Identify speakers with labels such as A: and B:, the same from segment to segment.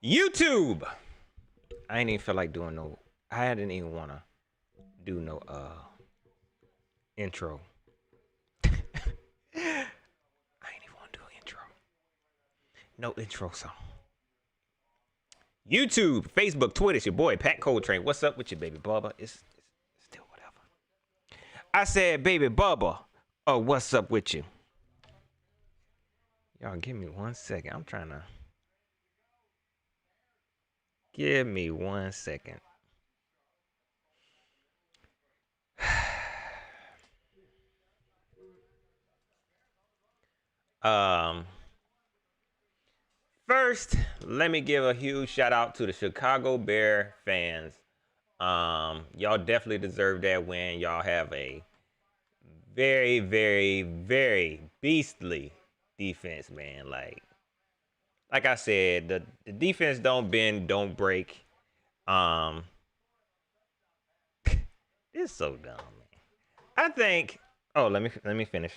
A: YouTube. I ain't even feel like doing no. I didn't even want to do no intro. I ain't even want to do an intro. No intro song. YouTube, Facebook, Twitter, it's your boy Pat Coltrane. What's up with you, baby Bubba? It's still whatever. I said, baby Bubba. Oh, what's up with you? Y'all, give me 1 second. I'm trying to. Give me 1 second. First, let me give a huge shout out to the Chicago Bear fans. Y'all definitely deserve that win. Y'all have a very, very, very beastly defense, man. Like I said, the defense don't bend, don't break. This is so dumb, man. I think. Oh, let me finish.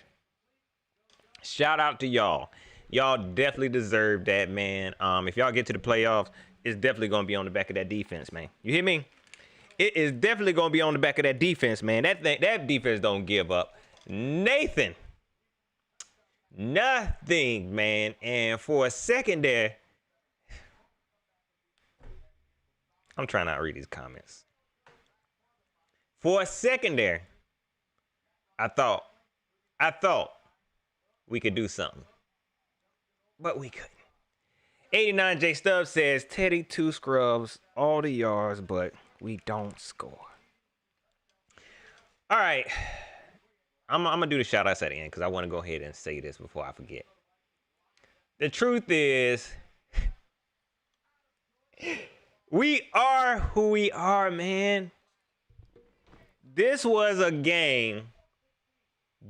A: Shout out to y'all. Y'all definitely deserve that, man. If y'all get to the playoffs, it's definitely gonna be on the back of that defense, man. You hear me? It is definitely gonna be on the back of that defense, man. That defense don't give up nothing, man. And for a second there, I'm trying not to read these comments. For a second there, I thought we could do something, but we couldn't. 89J Stubbs says, Teddy 2 scrubs, all the yards, but we don't score. All right. I'm going to do the shout outs at the end because I want to go ahead and say this before I forget. The truth is, we are who we are, man. This was a game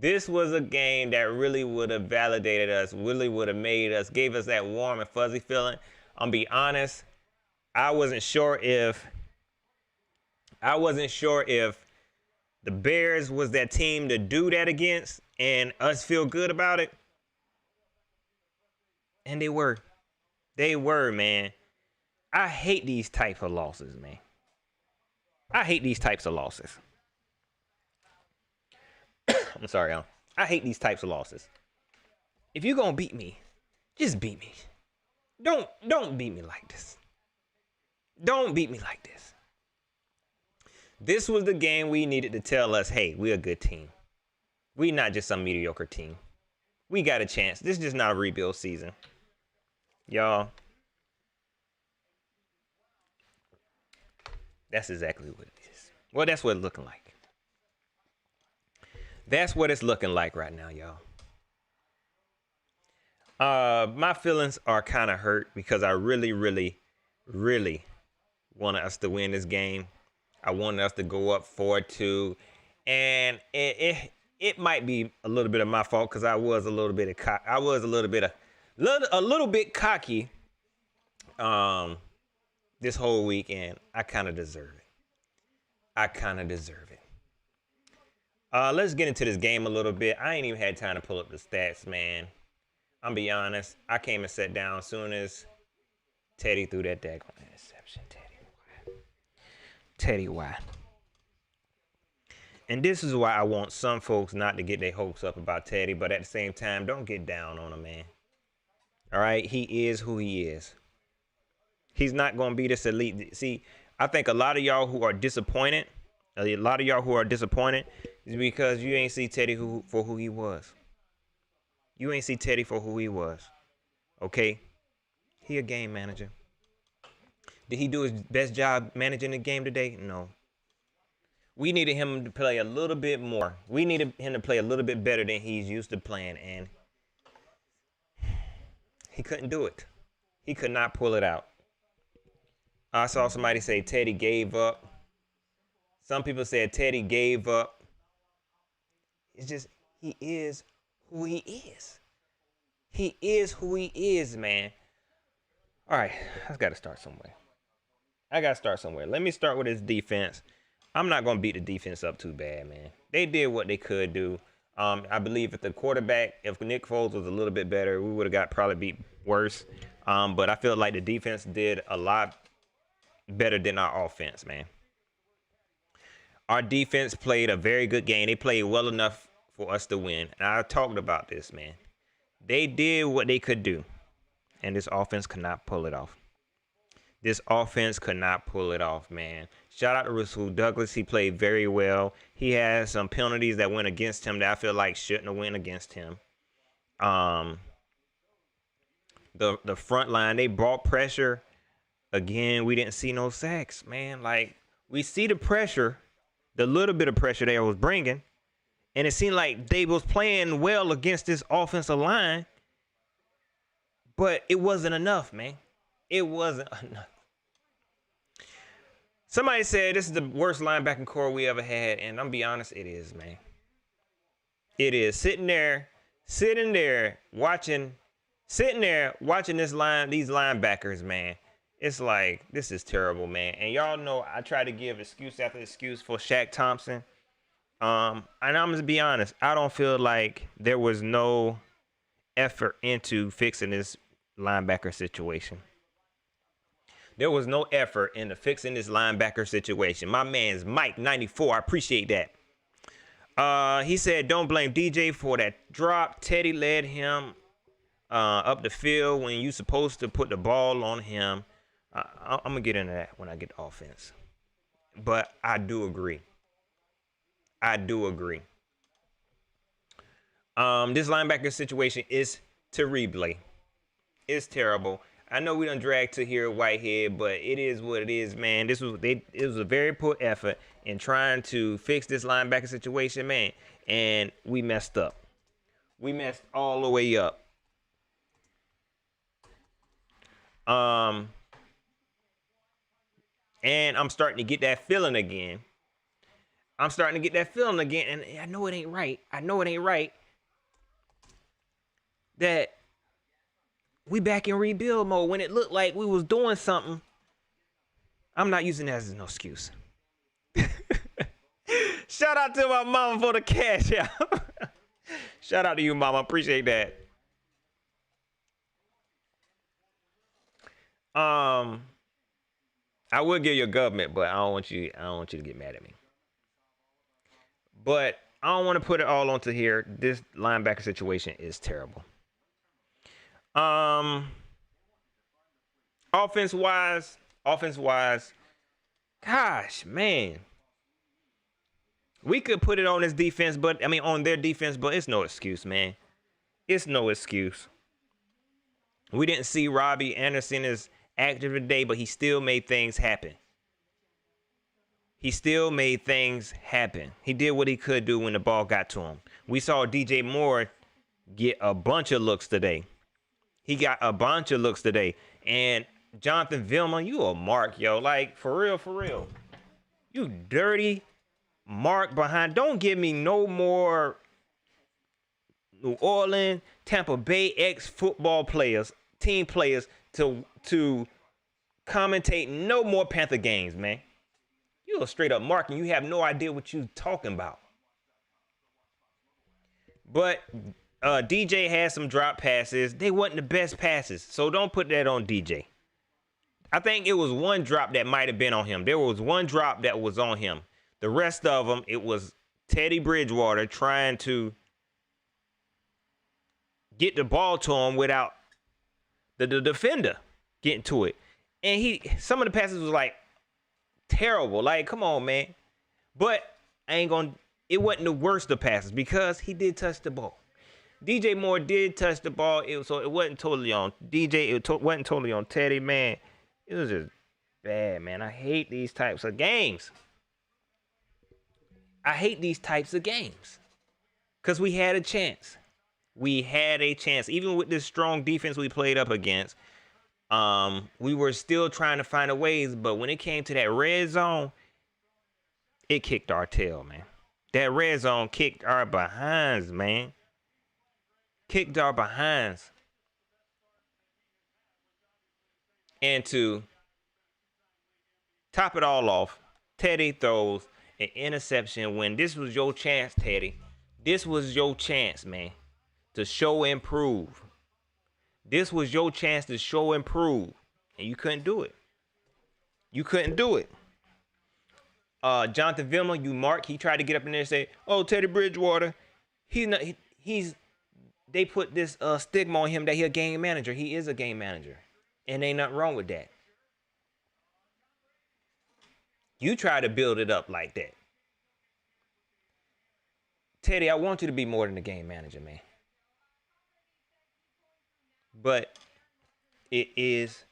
A: that really would have validated us, really would have made us, gave us that warm and fuzzy feeling. I'm be honest, I wasn't sure if the Bears was that team to do that against and us feel good about it. And they were. They were, man. I hate these types of losses, man. I hate these types of losses. I'm sorry, Al. I hate these types of losses. If you're gonna beat me, just beat me. Don't beat me like this. Don't beat me like this. This was the game we needed to tell us, hey, we're a good team. We not just some mediocre team. We got a chance. This is just not a rebuild season. Y'all. That's exactly what it is. Well, that's what it's looking like. That's what it's looking like right now, y'all. My feelings are kind of hurt because I really, really, really wanted us to win this game. I wanted us to go up 4-2, and it might be a little bit of my fault because I was a little bit cocky this whole weekend. I kind of deserve it. Let's get into this game a little bit. I ain't even had time to pull up the stats, man. I'm be honest. I came and sat down as soon as Teddy threw that daggone interception. Teddy, why? And this is why I want some folks not to get their hopes up about Teddy, but at the same time, don't get down on him, man. All right? He is who he is. He's not going to be this elite. See, I think a lot of y'all who are disappointed, is because you ain't see Teddy for who he was. You ain't see Teddy for who he was. Okay? He a game manager. Did he do his best job managing the game today? No. We needed him to play a little bit more. We needed him to play a little bit better than he's used to playing, and he couldn't do it. He could not pull it out. I saw somebody say Teddy gave up. Some people said Teddy gave up. It's just, he is who he is. He is who he is, man. All right, I got to start somewhere. Let me start with his defense. I'm not going to beat the defense up too bad, man. They did what they could do. I believe if the quarterback, if Nick Foles was a little bit better, we would have got probably beat worse. But I feel like the defense did a lot better than our offense, man. Our defense played a very good game. They played well enough for us to win. And I talked about this, man. They did what they could do. And this offense could not pull it off. This offense could not pull it off, man. Shout out to Rasul Douglas. He played very well. He had some penalties that went against him that I feel like shouldn't have went against him. The front line, they brought pressure. Again, we didn't see no sacks, man. Like, we see the pressure, the little bit of pressure they was bringing, and it seemed like they was playing well against this offensive line, but it wasn't enough, man. It wasn't enough. Somebody said this is the worst linebacking core we ever had, and I'm gonna be honest, it is, man. It is. Sitting there watching these linebackers, man. It's like, this is terrible, man. And y'all know I try to give excuse after excuse for Shaq Thompson. And I'm gonna be honest, I don't feel like there was no effort into fixing this linebacker situation. There was no effort into fixing this linebacker situation. My man's Mike 94. I appreciate that. He said, don't blame DJ for that drop. Teddy led him up the field when you supposed to put the ball on him. I'm going to get into that when I get to offense. But I do agree. This linebacker situation is terrible. It's terrible. I know we done dragged to here Whitehead, but it is what it is, man. It was a very poor effort in trying to fix this linebacker situation, man. And we messed up. We messed all the way up. And I'm starting to get that feeling again. And I know it ain't right. That we back in rebuild mode when it looked like we was doing something. I'm not using that as an excuse. Shout out to my mama for the cash out. Shout out to you, mama. Appreciate that. I would give you a government, but I don't want you to get mad at me. But I don't want to put it all onto here. This linebacker situation is terrible. Offense wise, gosh, man. We could put it on his defense, on their defense, but it's no excuse, man. It's no excuse. We didn't see Robbie Anderson as active today, but he still made things happen. He did what he could do when the ball got to him. We saw DJ Moore get a bunch of looks today. And Jonathan Vilma, you a mark, yo. Like, for real. You dirty mark behind. Don't give me no more New Orleans, Tampa Bay ex-football players, team players to commentate no more Panther games, man. You a straight up mark and you have no idea what you talking about. But DJ had some drop passes. They wasn't the best passes, so don't put that on DJ. I think it was one drop that might have been on him. There was one drop that was on him. The rest of them, it was Teddy Bridgewater trying to get the ball to him without the defender getting to it. And some of the passes was like terrible. Like, come on, man. But it wasn't the worst of passes because he did touch the ball. DJ Moore did touch the ball. So it wasn't totally on DJ. It wasn't totally on Teddy, man. It was just bad, man. I hate these types of games. Because we had a chance. Even with this strong defense we played up against, we were still trying to find a ways. But when it came to that red zone, it kicked our tail, man. That red zone kicked our behinds, man. And to top it all off, Teddy throws an interception when this was your chance, Teddy, This was your chance, man, to show and prove. This was your chance to show and prove, and you couldn't do it. You couldn't do it. Jonathan Vilma, he tried to get up in there and say, "Oh, Teddy Bridgewater, he's not. He's." They put this stigma on him that he's a game manager. He is a game manager, and ain't nothing wrong with that. You try to build it up like that. Teddy, I want you to be more than a game manager, man. But it is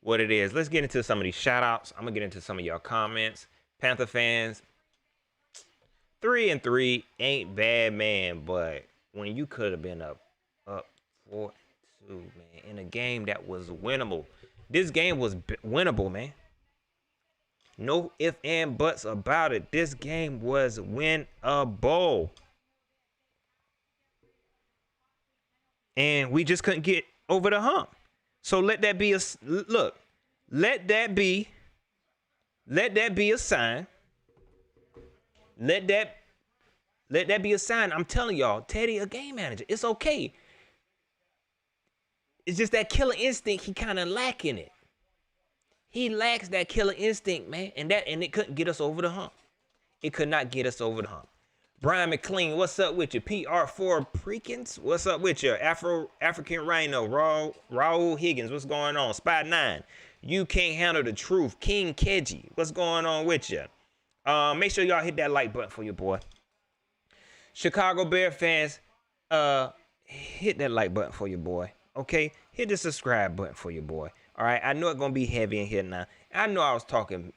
A: what it is. Let's get into some of these shout outs. I'm going to get into some of y'all comments. Panther fans, 3-3 ain't bad, man. But when you could have been up 4-2, man, in a game that was winnable. This game was winnable, man. No ifs and buts about it. This game was winnable. And we just couldn't get over the hump. So let that be a look. Let that be a sign. Let that be a sign. I'm telling y'all, Teddy a game manager. It's okay. It's just that killer instinct, he kind of lacking it. He lacks that killer instinct, man. And it couldn't get us over the hump. It could not get us over the hump. Brian McLean, what's up with you? PR4 Preakins, what's up with you? African Rhino, Raul Higgins, what's going on? Spy 9, you can't handle the truth. King Keji, what's going on with you? Make sure y'all hit that like button for your boy. Chicago Bear fans, hit that like button for your boy. Okay, hit the subscribe button for your boy. All right, I know it's gonna be heavy in here now. I know I was talking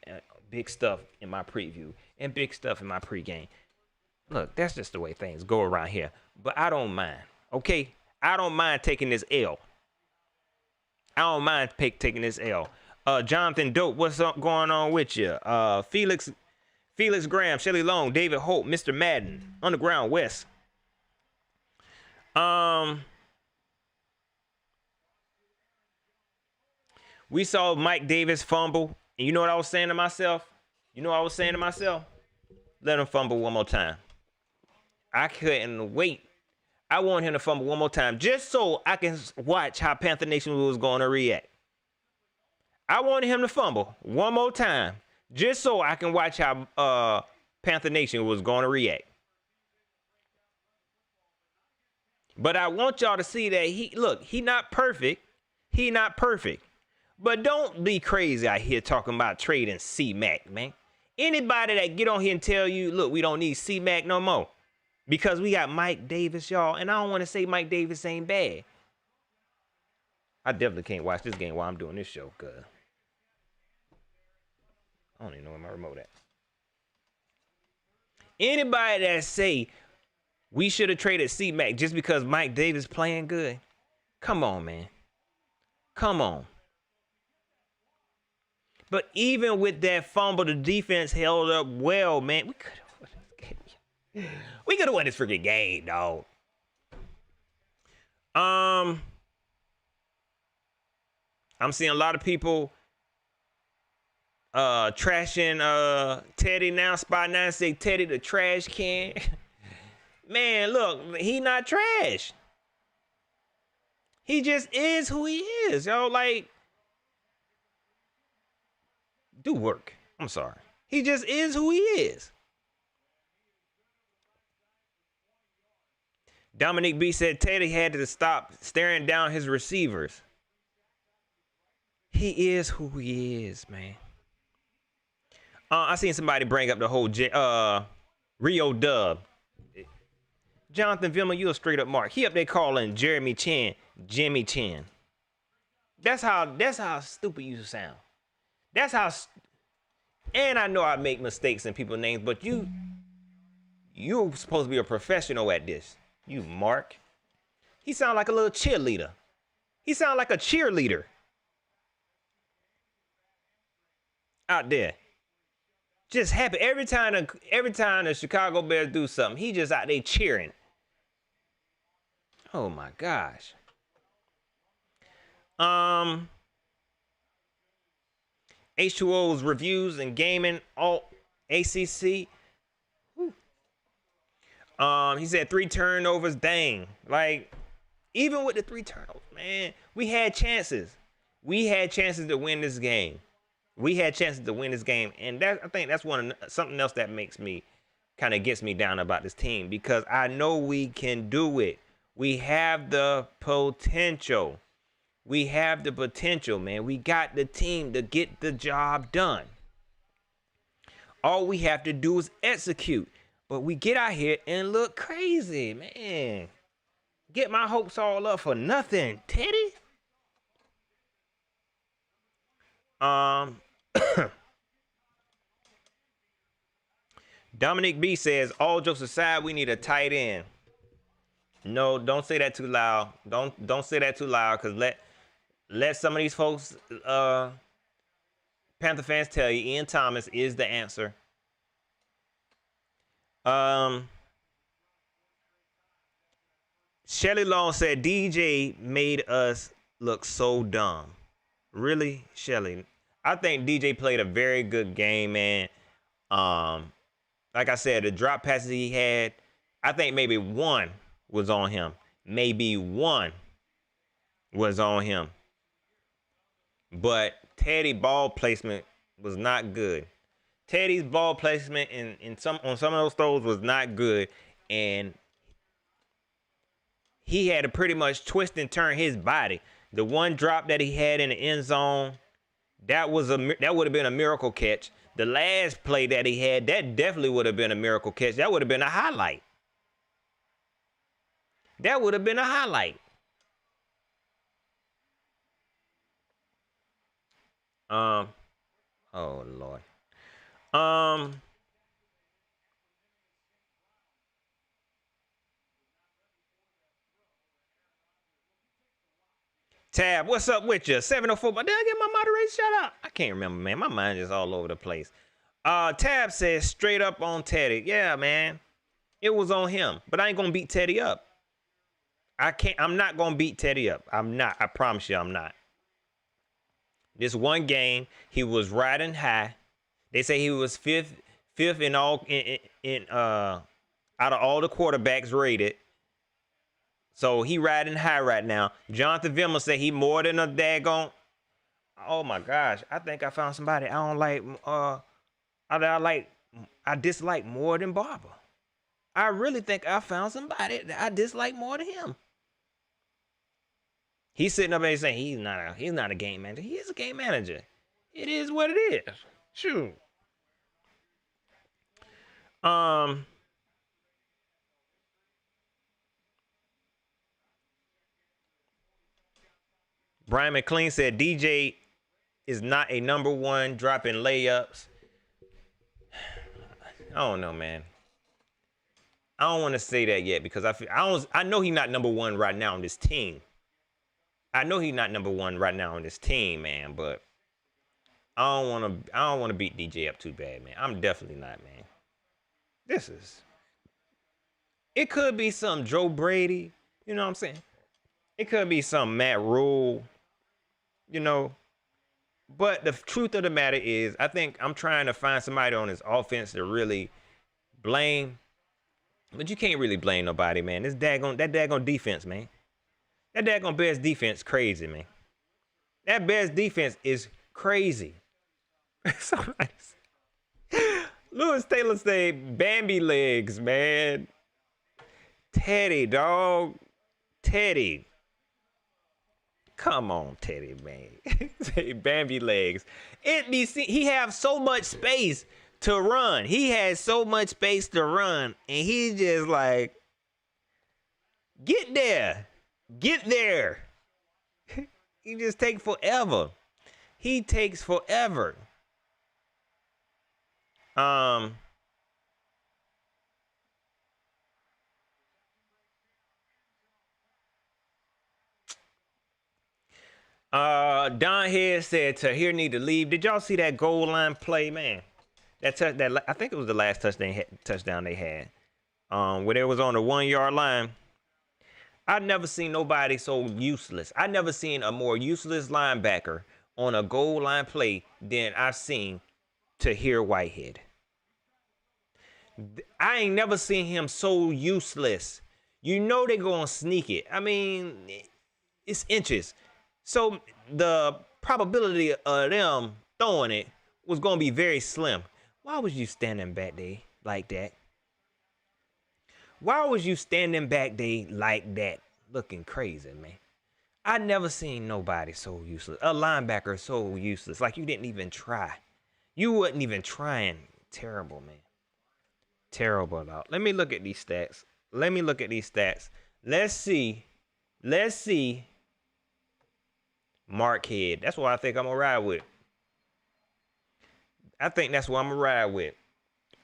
A: big stuff in my preview and big stuff in my pregame. Look, that's just the way things go around here. But I don't mind, okay? I don't mind taking this L. I don't mind taking this L. Jonathan Dope, what's up going on with you? Felix Graham, Shelly Long, David Hope, Mr. Madden, Underground West. We saw Mike Davis fumble. And you know what I was saying to myself? Let him fumble one more time. I couldn't wait. I want him to fumble one more time just so I can watch how Panther Nation was going to react. I wanted him to fumble one more time just so I can watch how Panther Nation was going to react. But I want y'all to see that he not perfect. He not perfect. But don't be crazy out here talking about trading C-Mac, man. Anybody that get on here and tell you, look, we don't need C-Mac no more. Because we got Mike Davis, y'all. And I don't want to say Mike Davis ain't bad. I definitely can't watch this game while I'm doing this show, cuz I don't even know where my remote at. Anybody that say we should have traded C-Mac just because Mike Davis playing good, come on, man. Come on. But even with that fumble, the defense held up well, man. We could have won this freaking game, dog. I'm seeing a lot of people trashing Teddy now. Spot 9 say Teddy the trash can. Man, look, he not trash. He just is who he is, yo. Like, do work. I'm sorry. He just is who he is. Dominic B said Teddy had to stop staring down his receivers. He is who he is, man. I seen somebody bring up the whole Rio Dub. Jonathan Vilma, you a straight up mark. He up there calling Jeremy Chin Jimmy Chin. That's how stupid you sound. That's how. And I know I make mistakes in people's names, but you're supposed to be a professional at this. You Mark. He sound like a little cheerleader. He sound like a cheerleader out there. Just happy every time the Chicago Bears do something. He just out there cheering. Oh my gosh. H2O's reviews and gaming, all ACC. He said 3 turnovers. Dang. Like, even with the 3 turnovers, man, we had chances. We had chances to win this game. And I think that's something else that makes me kind of gets me down about this team, because I know we can do it. We have the potential. Man. We got the team to get the job done. All we have to do is execute. But we get out here and look crazy, man. Get my hopes all up for nothing, Teddy. Dominic B says, all jokes aside, we need a tight end. No, don't say that too loud. Don't say that too loud, because let some of these folks, Panther fans, tell you Ian Thomas is the answer. Shelly Long said DJ made us look so dumb. Really, Shelly? I think DJ played a very good game, man. Like I said, the drop passes he had, I think maybe one was on him. But Teddy ball placement was not good. Teddy's ball placement on some of those throws was not good, and he had to pretty much twist and turn his body. The one drop that he had in the end zone, that would have been a miracle catch. The last play that he had, that definitely would have been a miracle catch. That would have been a highlight. Oh Lord. Tab, what's up with you? 704. Did I get my moderator shout out? I can't remember, man. My mind is all over the place. Tab says straight up on Teddy. Yeah, man. It was on him. But I ain't gonna beat Teddy up. I'm not gonna beat Teddy up. I'm not. I promise you I'm not. This one game, he was riding high. They say he was fifth in all out of all the quarterbacks rated. So he riding high right now. Jonathan Vilma said he more than a daggone. Oh my gosh. I think I found somebody I don't like. I dislike more than Barber. I really think I found somebody that I dislike more than him. He's sitting up there saying he's not a game manager. He is a game manager. It is what it is. Shoot. Brian McLean said DJ is not a number one dropping layups. I don't know, man. I don't want to say that yet because I know he's not number one right now on this team. man, but I don't want to beat DJ up too bad, man. I'm definitely not, man. It could be some Joe Brady, you know what I'm saying? It could be some Matt Rule, you know. But the truth of the matter is, I think I'm trying to find somebody on this offense to really blame. But you can't really blame nobody, man. That daggone defense, man. That daggone Bears defense crazy, man. That Bears defense is crazy. Lewis Taylor said, Bambi legs, man. Teddy, dog. Teddy. Come on, Teddy, man. Say Bambi legs. He have so much space to run. He has so much space to run. And he's just like, get there. Get there. He just takes forever. He takes forever. Don Head said Tahir need to leave. Did y'all see that goal line play, man? I think it was the last touchdown they had. Where it was on the 1 yard line. I've never seen nobody so useless. I've never seen a more useless linebacker on a goal line play than I've seen Tahir Whitehead. I ain't never seen him so useless. You know they gonna sneak it. I mean, it's inches. So the probability of them throwing it was gonna be very slim. Why was you standing back there like that? Why was you standing back there like that? Looking crazy, man. I never seen nobody so useless. A linebacker so useless. Like you didn't even try. You wasn't even trying. Terrible, man. Terrible, dog. Let me look at these stats. Let's see. Markhead. That's what I think I'm gonna ride with. I think that's what I'm gonna ride with.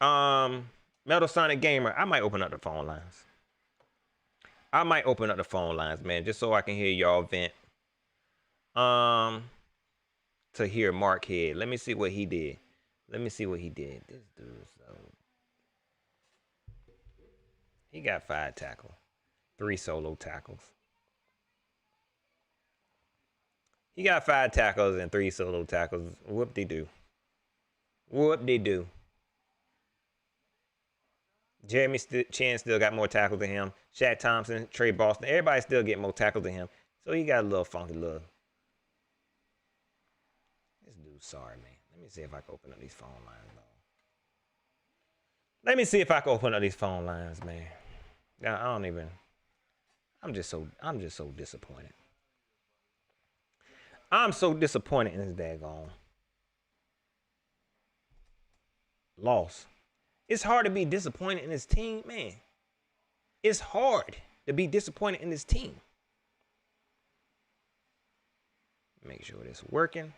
A: Metal Sonic Gamer. I might open up the phone lines. Man, just so I can hear y'all vent. To hear Markhead. Let me see what he did. This dude, so he got 5 tackles, 3 solo tackles. He got 5 tackles and 3 solo tackles. Whoop-de-doo. Jeremy Chin still got more tackles than him. Shaq Thompson, Trey Boston, everybody still get more tackles than him. So he got a little funky look. This dude's sorry, man. Let me see if I can open up these phone lines, though. Man. Yeah, I don't even. I'm just so disappointed. I'm so disappointed in this daggone loss. It's hard to be disappointed in this team, man. It's hard to be disappointed in this team. Make sure it's working.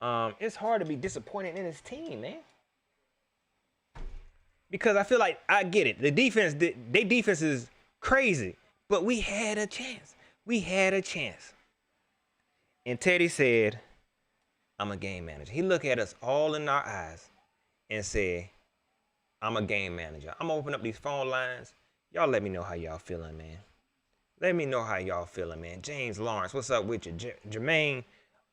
A: Yeah. It's hard to be disappointed in this team, man. Because I feel like I get it. The defense, their defense is crazy, but we had a chance. And Teddy said, I'm a game manager. He looked at us all in our eyes and said, I'm a game manager. I'm gonna open up these phone lines. Y'all let me know how y'all feeling, man. James Lawrence, what's up with you? Jermaine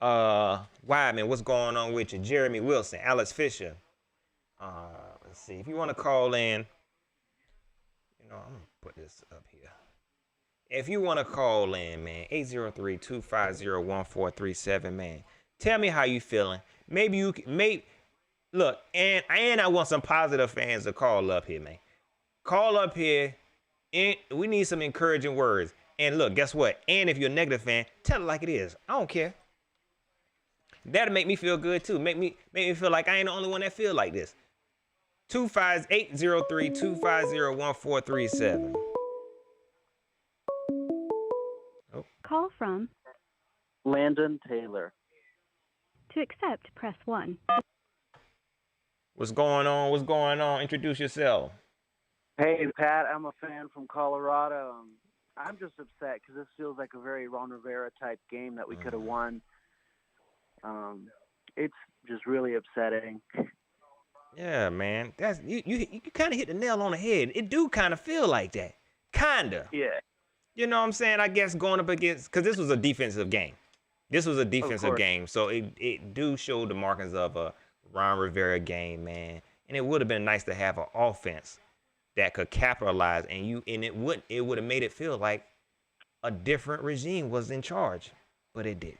A: Wyman, what's going on with you? Jeremy Wilson, Alex Fisher. Let's see. If you want to call in, I'm gonna put this up here. If you want to call in, man, 803-250-1437, man. Tell me how you feeling. Maybe you can, look, and I want some positive fans to call up here, man. Call up here, and we need some encouraging words. And look, guess what? And if you're a negative fan, tell it like it is. I don't care. That'll make me feel good too. Make me feel like I ain't the only one that feel like this. 803-250-1437. Oh.
B: Call from
C: Landon Taylor.
B: To accept, press 1.
A: What's going on? Introduce yourself.
C: Hey, Pat, I'm a fan from Colorado. I'm just upset because this feels like a very Ron Rivera type game that we could have won. It's just really upsetting.
A: Yeah, man. That's you kind of hit the nail on the head. It do kind of feel like that. Kinda.
C: Yeah.
A: You know what I'm saying? I guess going up against, because this was a defensive game. So it do show the markings of a Ron Rivera game, man. And it would have been nice to have an offense that could capitalize, and it would have made it feel like a different regime was in charge, but it didn't.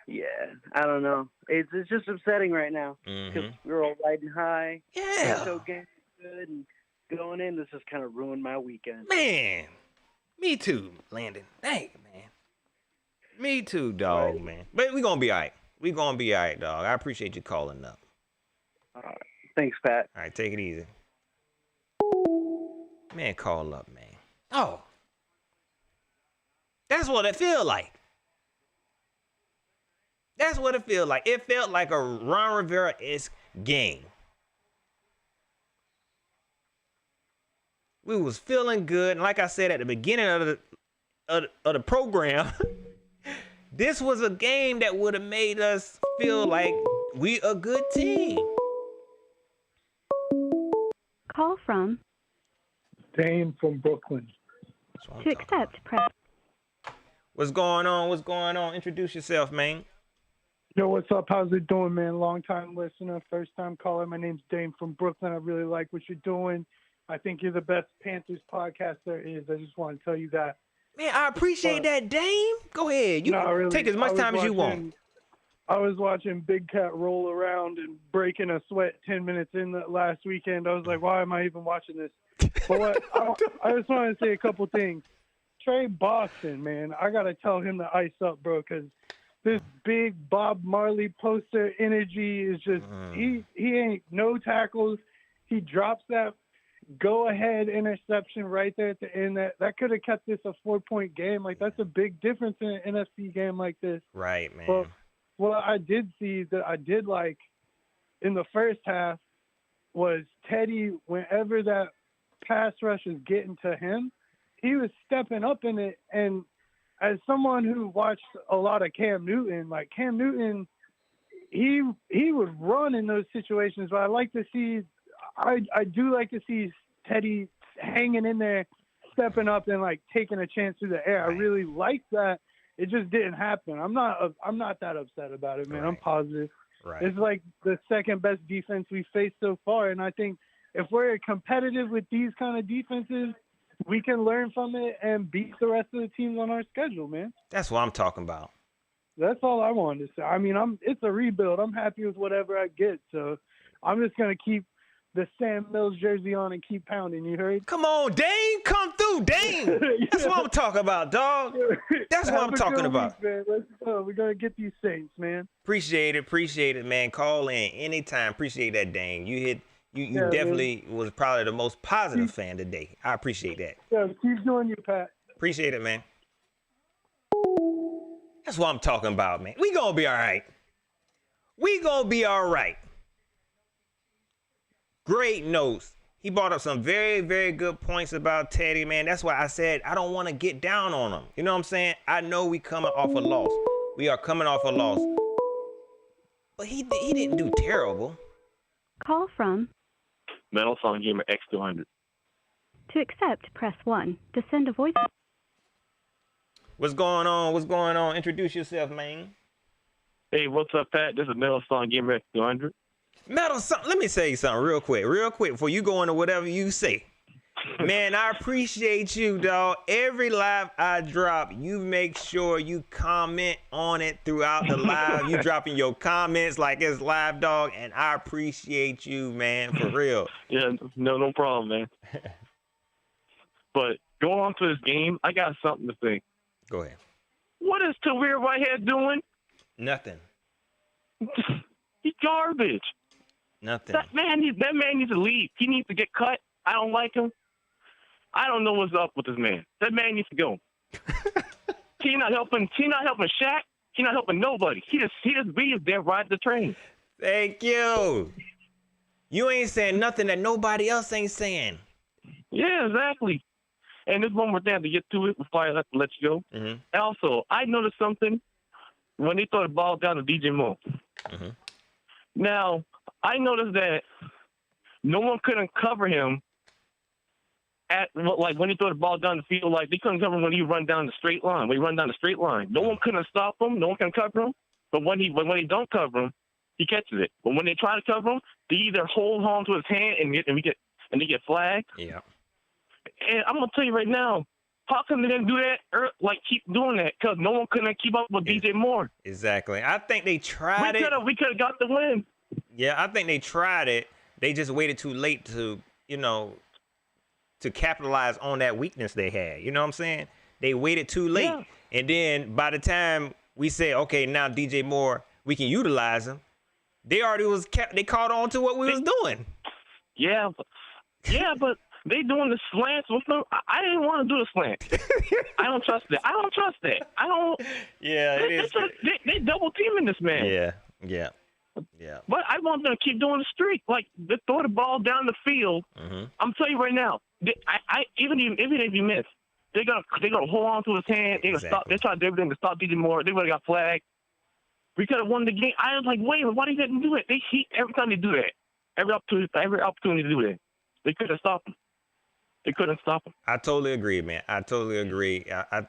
C: Yeah, I don't know. It's just upsetting right now because we're all riding high.
A: Yeah.
C: So game good, and going in, this has kind of ruined my weekend.
A: Man, me too, Landon. Dang, man. Me too, dog, right. Man. But we gonna be all right. Dog. I appreciate you calling up.
C: All right. Thanks, Pat.
A: All right, take it easy. Man, call up, man. Oh. That's what it feel like. It felt like a Ron Rivera-esque game. We was feeling good, and like I said at the beginning of the program, this was a game that would have made us feel like we a good team.
B: Call from
D: Dane from Brooklyn.
B: To accept, press.
A: What's going on? Introduce yourself, man.
D: Yo, what's up? How's it doing, man? Long time listener, first time caller. My name's Dane from Brooklyn. I really like what you're doing. I think you're the best Panthers podcast there is. I just want to tell you that.
A: Man, I appreciate that, Dame. Go ahead. You
D: really,
A: take as much time as you want.
D: I was watching Big Cat roll around and breaking a sweat 10 minutes in the last weekend. I was like, why am I even watching this? But I just want to say a couple things. Trey Boston, man, I got to tell him to ice up, bro, because this big Bob Marley poster energy is just, he ain't no tackles. He drops that go-ahead interception right there at the end. That could have kept this a 4-point game. Like, that's a big difference in an NFC game like this.
A: Right, man.
D: But what I did see that I did like in the first half was Teddy, whenever that pass rush was getting to him, he was stepping up in it. And as someone who watched a lot of Cam Newton, like Cam Newton, he would run in those situations. But I do like to see Teddy hanging in there, stepping up and like taking a chance through the air. Right. I really like that. It just didn't happen. I'm not that upset about it, man. Right. I'm positive. Right. It's like the second best defense we faced so far. And I think if we're competitive with these kind of defenses, we can learn from it and beat the rest of the teams on our schedule, man.
A: That's what I'm talking about.
D: That's all I wanted to say. I mean, it's a rebuild. I'm happy with whatever I get. So I'm just going to keep the Sam Mills jersey on and keep pounding. You heard?
A: Come on, Dane. Come through, Dane. Yeah. That's what I'm talking about, dog. That's what I'm talking about.
D: Man. Let's go. We're going to get these Saints, man.
A: Appreciate it, man. Call in anytime. Appreciate that, Dane. You definitely was probably the most positive fan today. I appreciate that.
D: Yeah, keep doing you, Pat.
A: Appreciate it, man. That's what I'm talking about, man. We going to be all right. We going to be all right. Great notes. He brought up some very, very good points about Teddy, man. That's why I said I don't want to get down on him. You know what I'm saying? I know we coming off a loss. We are coming off a loss. But he didn't do terrible.
B: Call from
E: Metal Song Gamer X200.
B: To accept, press 1. To send a voice.
A: What's going on? What's going on? Introduce yourself, man.
E: Hey, what's up, Pat? This is Metal Song Gamer X200.
A: Metal Song, let me say something real quick before you go into whatever you say. Man, I appreciate you, dog. Every live I drop, you make sure you comment on it throughout the live. You dropping your comments like it's live, dog, and I appreciate you, man, for real.
E: Yeah, no problem, man. But going on to this game, I got something to say.
A: Go ahead.
E: What is Tawir Whitehead doing?
A: Nothing.
E: He's garbage.
A: Nothing.
E: That man needs to leave. He needs to get cut. I don't like him. I don't know what's up with this man. That man needs to go. He's not helping Shaq. He's not helping nobody. He just be there riding the train.
A: Thank you. You ain't saying nothing that nobody else ain't saying.
E: Yeah, exactly. And there's one more thing to get to it before I let you go.
A: Mm-hmm.
E: Also, I noticed something when they throw the ball down to DJ Moore.
A: Mm-hmm.
E: Now, I noticed that no one couldn't cover him when he threw the ball down the field. Like, they couldn't cover him when he run down the straight line. When he run down the straight line, no one couldn't stop him. No one can cover him. But when he don't cover him, he catches it. But when they try to cover him, they either hold on to his hand and they get flagged.
A: Yeah.
E: And I'm gonna tell you right now, how come they didn't do that? Keep doing that because no one couldn't keep up with DJ Moore.
A: Exactly. I think they tried it.
E: We could have got the win.
A: Yeah, I think they tried it. They just waited too late to capitalize on that weakness they had. You know what I'm saying? They waited too late. Yeah. And then by the time we said, okay, now DJ Moore, we can utilize him, they already they caught on to what we was doing.
E: Yeah, but they doing the slants with them. I didn't want to do the slant. I don't trust that. I don't.
A: Yeah,
E: they double teaming this man.
A: Yeah.
E: But I want them to keep doing the streak. Like, they throw the ball down the field.
A: Mm-hmm.
E: I'm telling you right now, even if you miss, they're gonna hold on to his hand. They're gonna stop. They try to do everything to stop DJ Moore. They would have got flagged. We could have won the game. I was like, wait, why they didn't do it? Every time they do that, every opportunity to do that, they could have stopped him. They couldn't stop him.
A: I totally agree, man. I totally agree.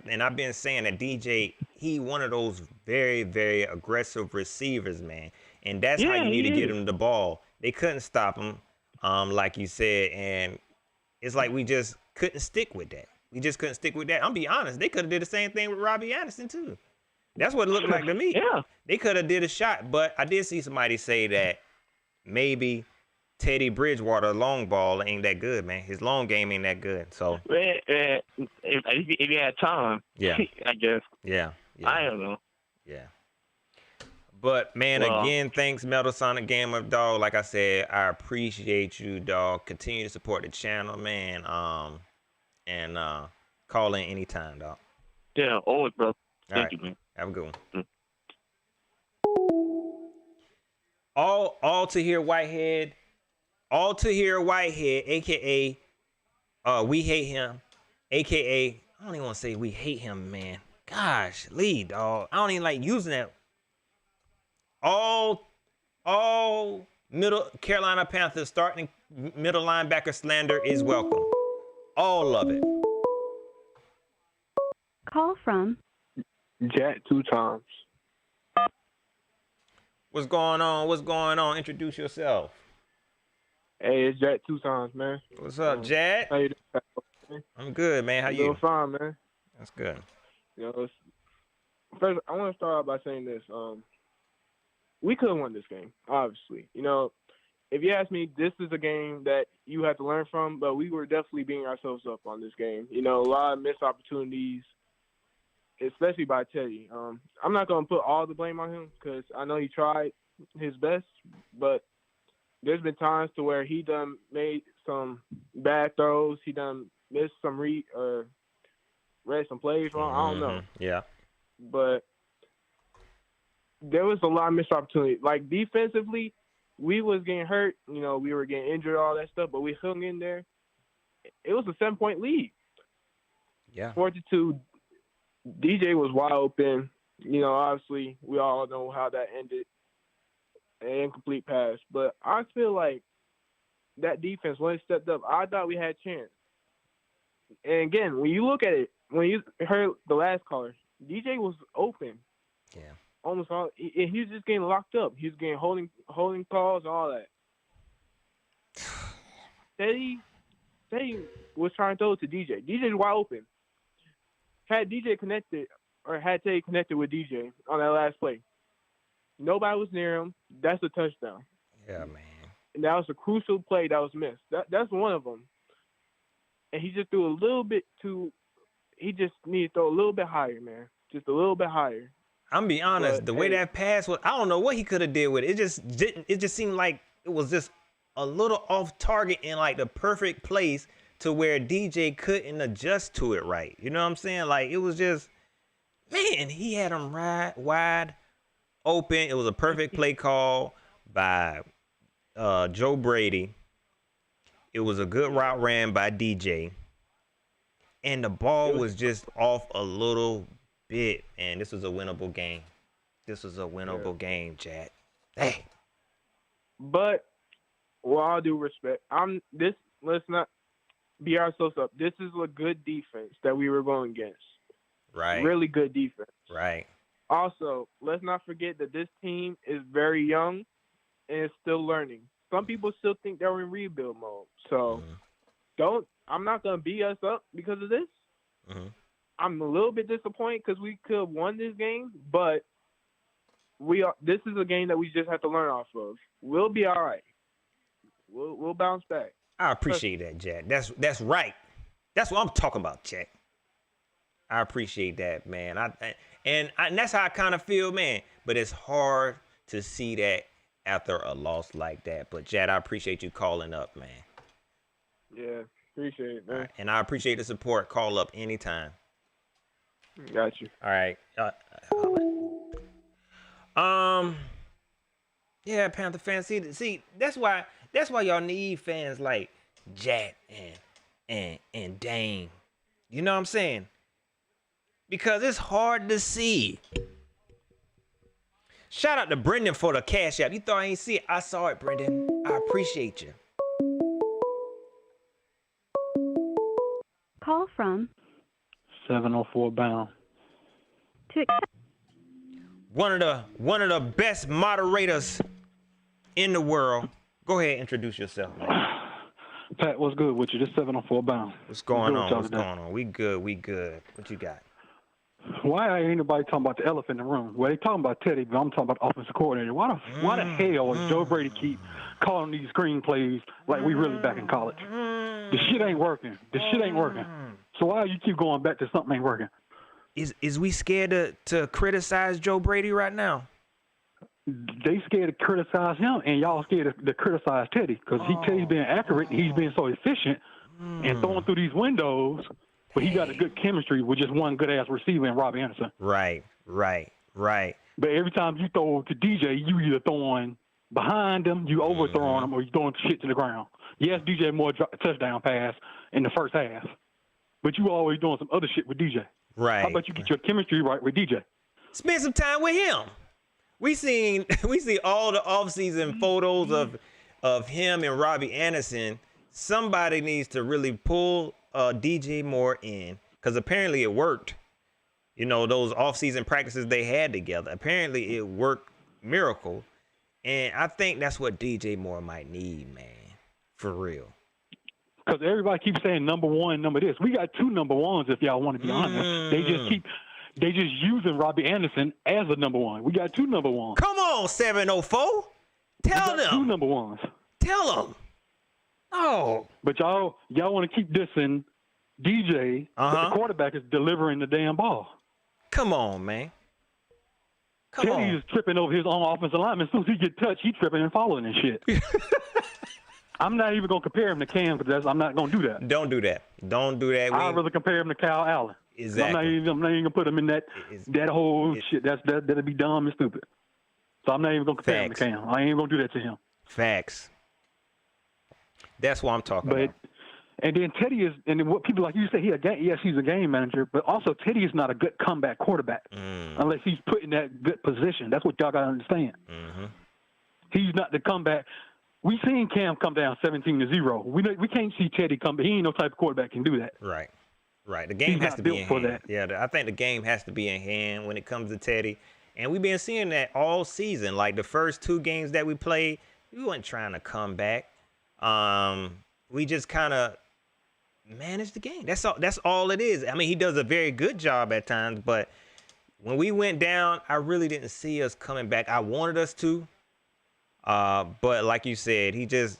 A: And I've been saying that DJ, he one of those very, very aggressive receivers, man. And that's how you need to get him the ball. They couldn't stop him, like you said. And it's like we just couldn't stick with that. We just couldn't stick with that. I'm be honest. They could have did the same thing with Robbie Anderson, too. That's what it looked like to me.
E: Yeah.
A: They could have did a shot. But I did see somebody say that maybe Teddy Bridgewater long ball ain't that good, man. His long game ain't that good. So
E: If you had time,
A: yeah,
E: I guess.
A: yeah.
E: I don't know.
A: Yeah. But man, again, thanks Metal Sonic Gamer, dog. Like I said, I appreciate you, dog. Continue to support the channel, man. And call in anytime, dog.
E: Yeah, always, bro. Thank you, man.
A: Have a good one. All to hear Whitehead. All to hear Whitehead, aka we hate him, aka I don't even want to say we hate him, man. Gosh, Lee, dog. I don't even like using that. All middle Carolina Panthers starting middle linebacker slander is welcome. All of it.
B: Call from
F: Jack 2 times.
A: What's going on? What's going on? Introduce yourself.
F: Hey, it's Jack 2 times, man.
A: What's up, Jack?
F: How you doing?
A: I'm good, man. How you?
F: Doing fine, man.
A: That's good.
F: You know, first, I want to start out by saying this. We could have won this game, obviously. You know, if you ask me, this is a game that you have to learn from, but we were definitely beating ourselves up on this game. You know, a lot of missed opportunities, especially by Teddy. I'm not going to put all the blame on him because I know he tried his best, but there's been times to where he done made some bad throws. He done missed some read some plays wrong. I don't know.
A: Yeah.
F: But there was a lot of missed opportunity. Like defensively, we was getting hurt. You know, we were getting injured, all that stuff, but we hung in there. It was a 7-point lead.
A: Yeah.
F: 42. DJ was wide open. You know, obviously, we all know how that ended. An incomplete pass. But I feel like that defense, when it stepped up, I thought we had a chance. And again, when you look at it, when you heard the last caller, DJ was open.
A: Yeah.
F: Almost all. He was just getting locked up. He was getting holding calls and all that. Teddy was trying to throw it to DJ. DJ's wide open. Had DJ connected, or had Teddy connected with DJ on that last play, nobody was near him. That's a touchdown.
A: Yeah, man.
F: And that was a crucial play that was missed. That's one of them. And he just threw a little bit too. He just needed to throw a little bit higher, man. Just a little bit higher.
A: I'm be honest.
F: But,
A: the way that pass was, I don't know what he could have did with it. It just didn't. It just seemed like it was just a little off target in like the perfect place to where DJ couldn't adjust to it right. You know what I'm saying? Like it was just, man, he had him wide open. It was a perfect play call by Joe Brady. It was a good route ran by DJ. And the ball was just off a little bit. And this was a winnable game. This was a winnable game, Jack. Hey.
F: But with all due respect, let's not beat ourselves up. This is a good defense that we were going against.
A: Right.
F: Really good defense.
A: Right.
F: Also, let's not forget that this team is very young and is still learning. Some people still think they're in rebuild mode. So I'm not going to beat us up because of this.
A: Mm-hmm.
F: I'm a little bit disappointed because we could have won this game, but this is a game that we just have to learn off of. We'll be all right. We'll bounce back.
A: I appreciate that, Jack. That's right. That's what I'm talking about, Jack. I appreciate that, man. And that's how I kind of feel, man. But it's hard to see that after a loss like that. But Jack, I appreciate you calling up, man.
F: Yeah, appreciate it, man.
A: Right. And I appreciate the support. Call up anytime.
F: Got you.
A: All right. Yeah, Panther fans. See, that's why y'all need fans like Jack and Dane. You know what I'm saying? Because it's hard to see. Shout out to Brendan for the Cash App. You thought I ain't see it? I saw it, Brendan. I appreciate you.
B: call from
G: 704 bound.
B: to accept.
A: One of the best moderators in the world. Go ahead, introduce yourself, man.
G: Pat, what's good with you? This 704 bound.
A: What's going on? What's
G: today?
A: going on? We good. We good. What you got?
G: Why ain't nobody talking about the elephant in the room? Well, they talking about Teddy, but I'm talking about the offensive coordinator. Why the hell is Joe Brady keep calling these screenplays like we really back in college? The shit ain't working. So why you keep going back to something ain't working?
A: Is we scared to criticize Joe Brady right now?
G: They scared to criticize him, and y'all scared to criticize Teddy because Teddy's being accurate and he's being so efficient and throwing through these windows. But he got a good chemistry with just one good-ass receiver in Robbie Anderson.
A: Right.
G: But every time you throw to DJ, you either throwing behind him, you overthrowing him, or you throwing shit to the ground. Yes, DJ more touchdown pass in the first half, but you always doing some other shit with DJ.
A: Right.
G: How about you get your chemistry right with DJ?
A: Spend some time with him. We see all the off-season photos of him and Robbie Anderson. Somebody needs to really pull DJ Moore in, because apparently it worked. You know, those off-season practices they had together. Apparently it worked miracle. And I think that's what DJ Moore might need, man. For real.
G: Because everybody keeps saying number one, number this. We got two number ones, if y'all want to be honest. They just using Robbie Anderson as a number one. We got two number ones.
A: Come on, 704. Tell them.
G: Two number ones.
A: Tell them. Oh.
G: But y'all want to keep dissing DJ, but the quarterback is delivering the damn ball.
A: Come on, man.
G: Teddy is tripping over his own offensive lineman. As soon as he get touched, he's tripping and falling and shit. I'm not even going to compare him to Cam because I'm not going to do that.
A: Don't do that.
G: I'd rather compare him to Kyle Allen.
A: Exactly.
G: I'm not even going to put him in that whole shit. That'd be dumb and stupid. So I'm not even going to compare him to Cam. I ain't going to do that to him.
A: Facts. That's what I'm talking about.
G: And then Teddy is, and what people like you say, he's a game manager, but also Teddy is not a good comeback quarterback unless he's put in that good position. That's what y'all got to understand. He's not the comeback. We seen Cam come down 17-0. We can't see Teddy come, but he ain't no type of quarterback can do that.
A: Right. The game has to be in hand.
G: That.
A: Yeah, I think the game has to be in hand when it comes to Teddy. And we've been seeing that all season. Like the first two games that we played, we weren't trying to come back. We just kind of managed the game. That's all it is. I mean, he does a very good job at times, but when we went down, I really didn't see us coming back. I wanted us to, but like you said, he just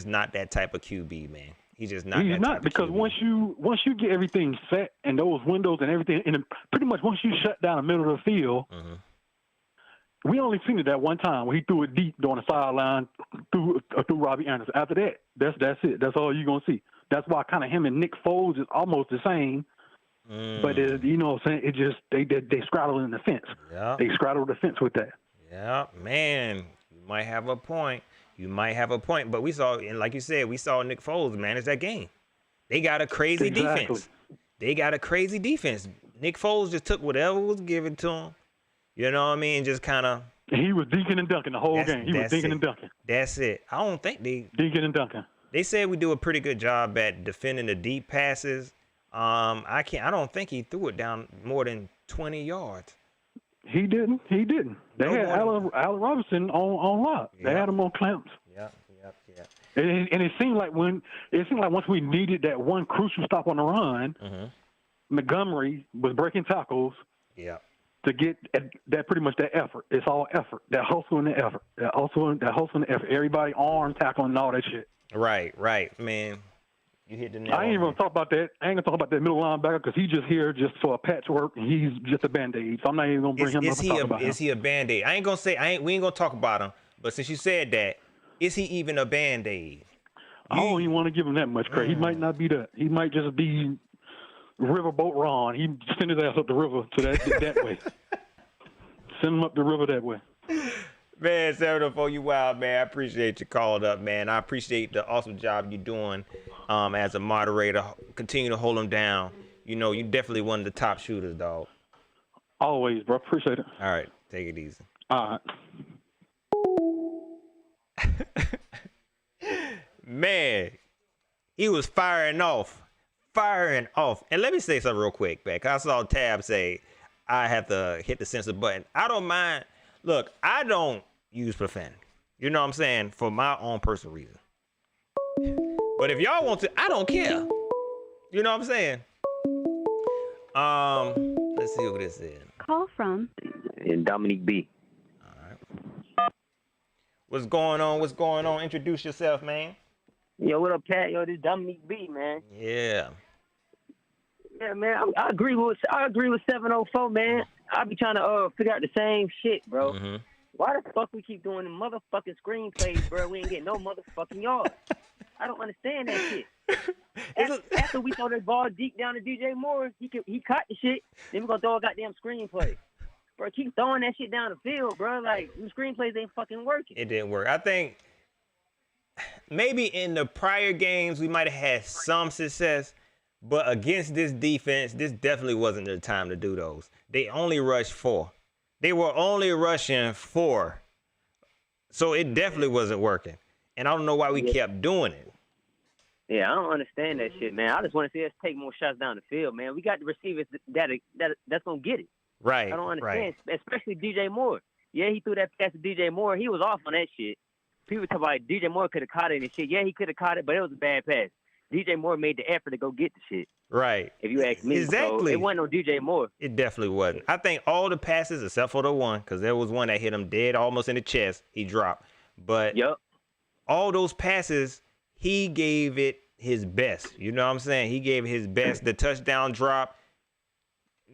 A: not that type of QB, man. He's just not. He's not,
G: because once you get everything set and those windows and everything, and pretty much once you shut down the middle of the field. We only seen it that one time where he threw it deep on the sideline through Robbie Anderson. After that, that's it. That's all you're gonna see. That's why kind of him and Nick Foles is almost the same. But you know what I'm saying? It just they straddle in the fence.
A: Yeah.
G: They straddle the fence with that.
A: Yeah, man. You might have a point. But we saw, and like you said, we saw Nick Foles manage that game. They got a crazy defense. Nick Foles just took whatever was given to him. You know what I mean? Just kind of.
G: He was dinking and dunking the whole game. He was dinking and dunking.
A: That's it. I don't think
G: dinking and dunking.
A: They said we do a pretty good job at defending the deep passes. I don't think he threw it down more than 20 yards.
G: He didn't. They had Allen Robinson on lock. They had him on clamps.
A: Yep.
G: And it seemed like once we needed that one crucial stop on the run, Montgomery was breaking tackles.
A: Yeah.
G: To get that pretty much that effort. It's all effort. That hustle and the effort. Everybody arm tackling and all that shit.
A: Right, man. You hit the nail.
G: I ain't even gonna talk about that. I ain't gonna talk about that middle linebacker because he's just here just for a patchwork and he's just a band-aid. So I'm not even gonna bring him up and talk about him.
A: Is he a band-aid? We ain't gonna talk about him. But since you said that, is he even a band-aid?
G: I don't even want to give him that much credit. He might not be that. He might just be Riverboat Ron. He send his ass up the river to that way. Send him up the river that way.
A: Man, 704, you wild, man. I appreciate you calling up, man. I appreciate the awesome job you're doing as a moderator. Continue to hold them down. You know, you definitely one of the top shooters, dog.
G: Always, bro. Appreciate it.
A: All right. Take it easy.
G: All
A: right. Man, he was firing off firing off. And let me say something real quick, back. I saw Tab say I have to hit the censor button. I don't mind. Look, I don't use profanity. You know what I'm saying? For my own personal reason. But if y'all want to, I don't care. You know what I'm saying? Let's see what this is.
B: Call from
H: And Dominique B.
A: All right. What's going on? What's going on? Introduce yourself, man.
H: Yo, what up, Pat? Yo, this Dominique B, man.
A: Yeah.
H: Yeah, man. I agree with 704, man. I be trying to figure out the same shit, bro.
A: Mm-hmm.
H: Why the fuck we keep doing the motherfucking screenplays, bro? We ain't getting no motherfucking yards. I don't understand that shit. After we throw that ball deep down to DJ Moore, he caught the shit. Then we gonna throw a goddamn screenplay. Bro, keep throwing that shit down the field, bro. Like, them screenplays ain't fucking working.
A: It didn't work. I think maybe in the prior games we might have had some success, but against this defense, this definitely wasn't the time to do those. They only rushed 4. They were only rushing 4. So it definitely wasn't working. And I don't know why we kept doing it.
H: Yeah, I don't understand that shit, man. I just want to see us take more shots down the field, man. We got the receivers that's going to get it.
A: Right.
H: I don't understand,
A: right.
H: especially DJ Moore. Yeah, he threw that pass to DJ Moore. He was off on that shit. People talk about DJ Moore could have caught it and shit. Yeah, he could have caught it, but it was a bad pass. DJ Moore made the effort to go get the shit.
A: Right.
H: If you ask me.
A: Exactly.
H: So it wasn't no DJ Moore.
A: It definitely wasn't. I think all the passes except for the one, because there was one that hit him dead almost in the chest. He dropped. But all those passes, he gave it his best. You know what I'm saying? He gave it his best. The touchdown drop.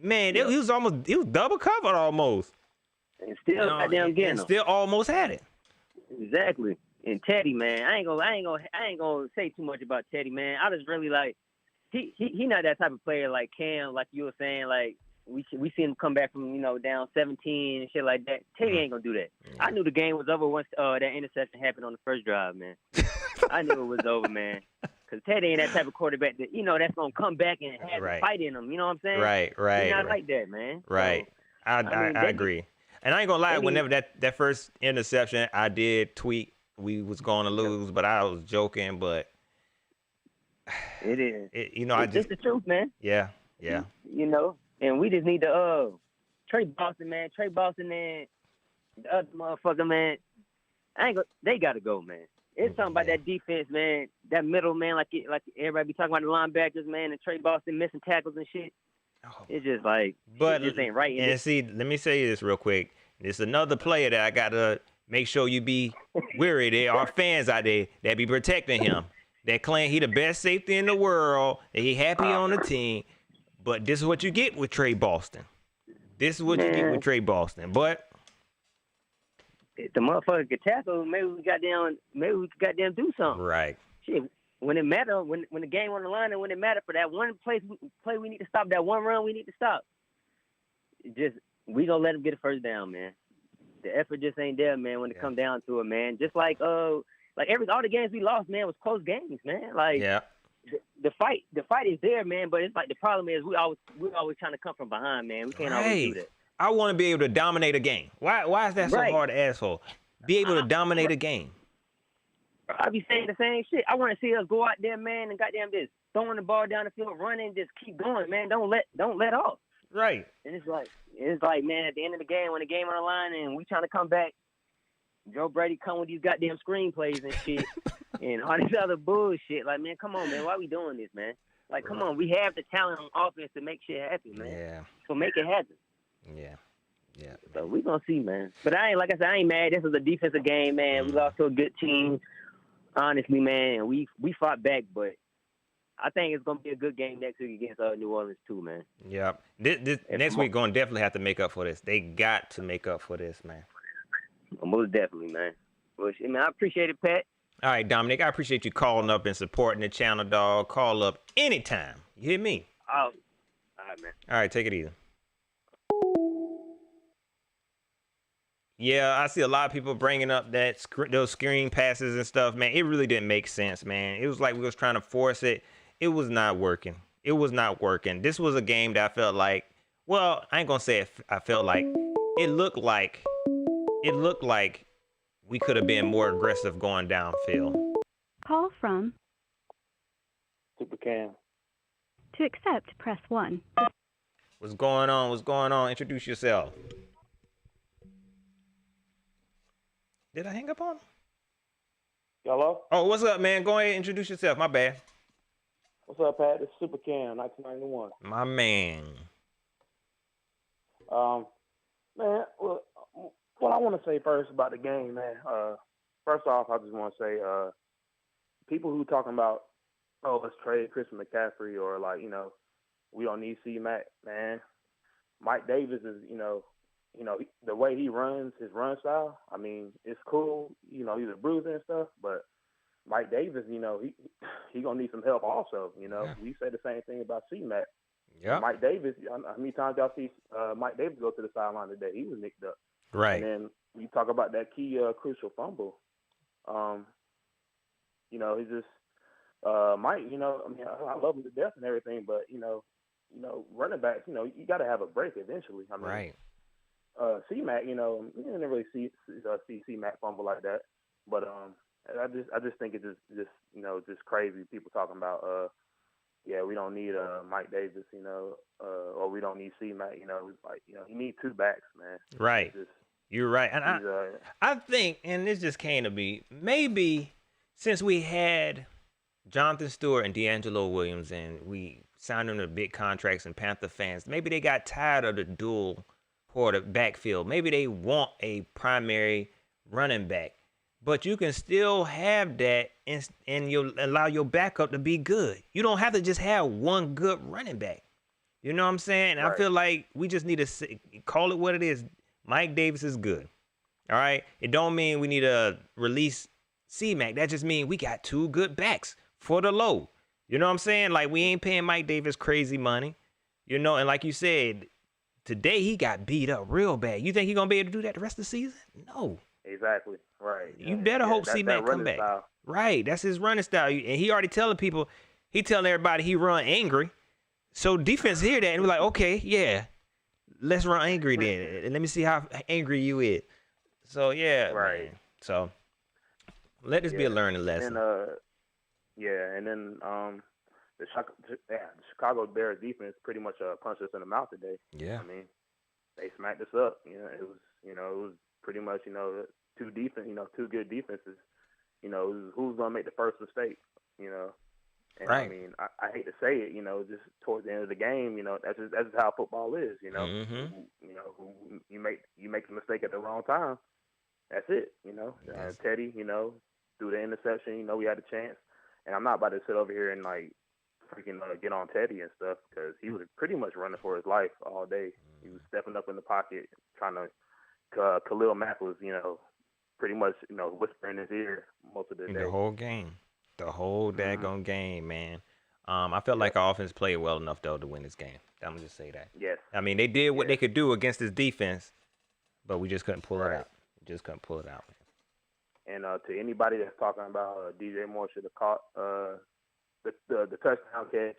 A: Man, he was double covered almost.
H: And still goddamn getting him.
A: Still almost had it.
H: Exactly. And Teddy, man, I ain't gonna say too much about Teddy, man. I just really like he not that type of player like Cam, like you were saying, like we see him come back from, down 17 and shit like that. Teddy ain't gonna do that. I knew the game was over once that interception happened on the first drive, man. I knew it was over, man. Because Teddy ain't that type of quarterback that, that's going to come back and have a fight in him. You know what I'm saying?
A: Right.
H: He's not like that, man.
A: Right. So, I agree. And I ain't going to lie, whenever that first interception, I did tweet we was going to lose, but I was joking. But
H: it is.
A: It's
H: just the truth, man.
A: Yeah.
H: And we just need to, Trey Boston, man. Trey Boston and the other motherfucker, man. They got to go, man. It's something about that defense, man. That middle, man, like everybody be talking about the linebackers, man, and Trey Boston missing tackles and shit. It's just like, it just ain't right.
A: And see, let me say this real quick. There's another player that I got to make sure you be wary. There are fans out there that be protecting him, that claim he the best safety in the world, that he happy on the team. But this is what you get with Trey Boston. This is what you get with Trey Boston. But
H: if the motherfucker could tackle, maybe we could goddamn do something.
A: Right.
H: Shit, when it matter, when the game on the line and when it matter for that one play we need to stop, that one run we need to stop. We gonna let him get a first down, man. The effort just ain't there, man, when it come down to it, man. Just like all the games we lost, man, was close games, man. Like the fight is there, man, but it's like the problem is we always trying to come from behind, man. We can't always do that.
A: I want to be able to dominate a game. Why is that so hard to ask for? Be able to dominate a game.
H: I be saying the same shit. I want to see us go out there, man, and goddamn just throwing the ball down the field, running, just keep going, man. Don't let off.
A: Right.
H: And it's like, man, at the end of the game, when the game on the line and we trying to come back, Joe Brady come with these goddamn screenplays and shit and all this other bullshit. Like, man, come on, man. Why we doing this, man? Like, come on. We have the talent on offense to make shit happen, man.
A: Yeah.
H: So make it happen.
A: Yeah.
H: So we gonna see, man. But I ain't mad. This was a defensive game, man. We lost to a good team. Honestly, man, we fought back, but I think it's gonna be a good game next week against New Orleans too, man.
A: Yeah. This next week gonna definitely have to make up for this. They got to make up for this, man.
H: Most definitely, man. Well, shit, man, I appreciate it, Pat.
A: All right, Dominic, I appreciate you calling up and supporting the channel, dog. Call up anytime. You hear me?
H: Oh, all right, man.
A: All right, take it easy. Yeah, I see a lot of people bringing up those screen passes and stuff, man. It really didn't make sense, man. It was like we was trying to force it. It was not working. This was a game that I felt like, well, I ain't gonna say I felt like. It looked like we could have been more aggressive going downfield.
B: Call from
H: Super Cam.
B: To accept, press 1.
A: What's going on? What's going on? Introduce yourself. Did I hang up on him?
I: Hello?
A: Oh, what's up, man? Go ahead and introduce yourself. My bad.
I: What's up, Pat? This is Super Cam, 1991.
A: My man.
I: Man, well, what I want to say first about the game, man. First off, I just want to say, people who talking about, oh, let's trade Christian McCaffrey or like, we don't need C-Mac, man. Mike Davis is, the way he runs, his run style, I mean, it's cool. He's a bruiser and stuff, but Mike Davis, he gonna need some help also.
A: Yeah.
I: We say the same thing about C-Mac.
A: Yeah.
I: Mike Davis, how many times y'all see Mike Davis go to the sideline today? He was nicked up.
A: Right.
I: And then you talk about that key crucial fumble. He's just Mike. I mean, I love him to death and everything, but running backs, you got to have a break eventually. I mean,
A: Right.
I: C-Mac, you didn't really see C-Mac fumble like that, but I just think it's just crazy. People talking about we don't need Mike Davis, or we don't need C-Mac, it's like, you need two backs, man.
A: Right. You're right. And I think, and this just came to me, maybe since we had Jonathan Stewart and D'Angelo Williams and we signed them to big contracts and Panther fans, maybe they got tired of the dual quarter backfield. Maybe they want a primary running back. But you can still have that and you'll allow your backup to be good. You don't have to just have one good running back. You know what I'm saying? Right. I feel like we just need to call it what it is. Mike Davis is good. All right? It don't mean we need to release C-Mac. That just means we got two good backs for the low. You know what I'm saying? Like, we ain't paying Mike Davis crazy money. And like you said, today he got beat up real bad. You think he's going to be able to do that the rest of the season? No.
I: Exactly. Right.
A: You better hope C-Mac come back.
I: Style.
A: Right. That's his running style. And he already telling people, he telling everybody he run angry. So defense hear that and be like, okay, yeah, let's run angry then. And let me see how angry you is. So, yeah.
I: Right.
A: Man. So, let this be a learning lesson.
I: And then the Chicago Bears defense pretty much punched us in the mouth today.
A: Yeah.
I: I mean, they smacked us up. It was pretty much, two good defenses. Who's gonna make the first mistake? And
A: right.
I: I mean, I hate to say it, just towards the end of the game, that's just how football is.
A: Mm-hmm.
I: You make the mistake at the wrong time. That's it.
A: Yes.
I: Teddy, through the interception, we had a chance. And I'm not about to sit over here and like freaking get on Teddy and stuff because he was pretty much running for his life all day. He was stepping up in the pocket, trying to. Khalil Mack was, pretty much, whispering in his ear most of the day.
A: The whole game. The whole daggone game, man. I felt like our offense played well enough, though, to win this game. I'm going to just say that.
I: Yes.
A: I mean, they did what they could do against this defense, but we just couldn't pull it out. We just couldn't pull it out.
I: And to anybody that's talking about DJ Moore should have caught the touchdown catch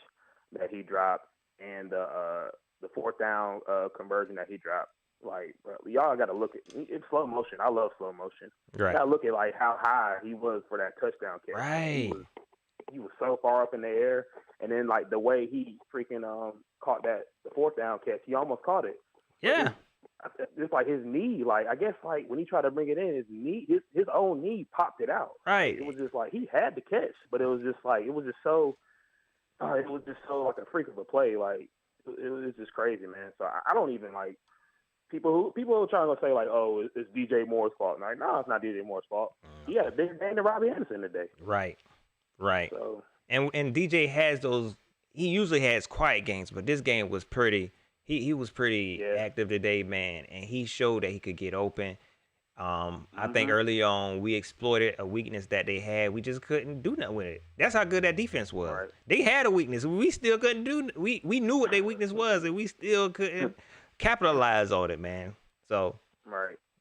I: that he dropped and the fourth down conversion that he dropped. Like, bro, y'all got to look at it's slow motion. I love slow motion.
A: Right.
I: You got to look at like how high he was for that touchdown catch.
A: Right.
I: He was so far up in the air, and then like the way he freaking caught the fourth down catch, he almost caught it.
A: Yeah.
I: It's like his knee, like I guess like when he tried to bring it in, his knee, his own knee popped it out.
A: Right.
I: It was just like he had to catch, but it was just like it was just so like a freak of a play. Like it was just crazy, man. So I don't even like. People are trying to say like, oh, it's DJ Moore's fault. Like, no, it's not DJ Moore's fault. He had a bigger game than Robbie Anderson today.
A: Right.
I: So,
A: and DJ has those. He usually has quiet games, but this game was pretty. He was pretty active today, man, and he showed that he could get open. I think early on we exploited a weakness that they had. We just couldn't do nothing with it. That's how good that defense was.
I: Right.
A: They had a weakness. We still couldn't do. We knew what their weakness was, and we still couldn't capitalize on it, man. So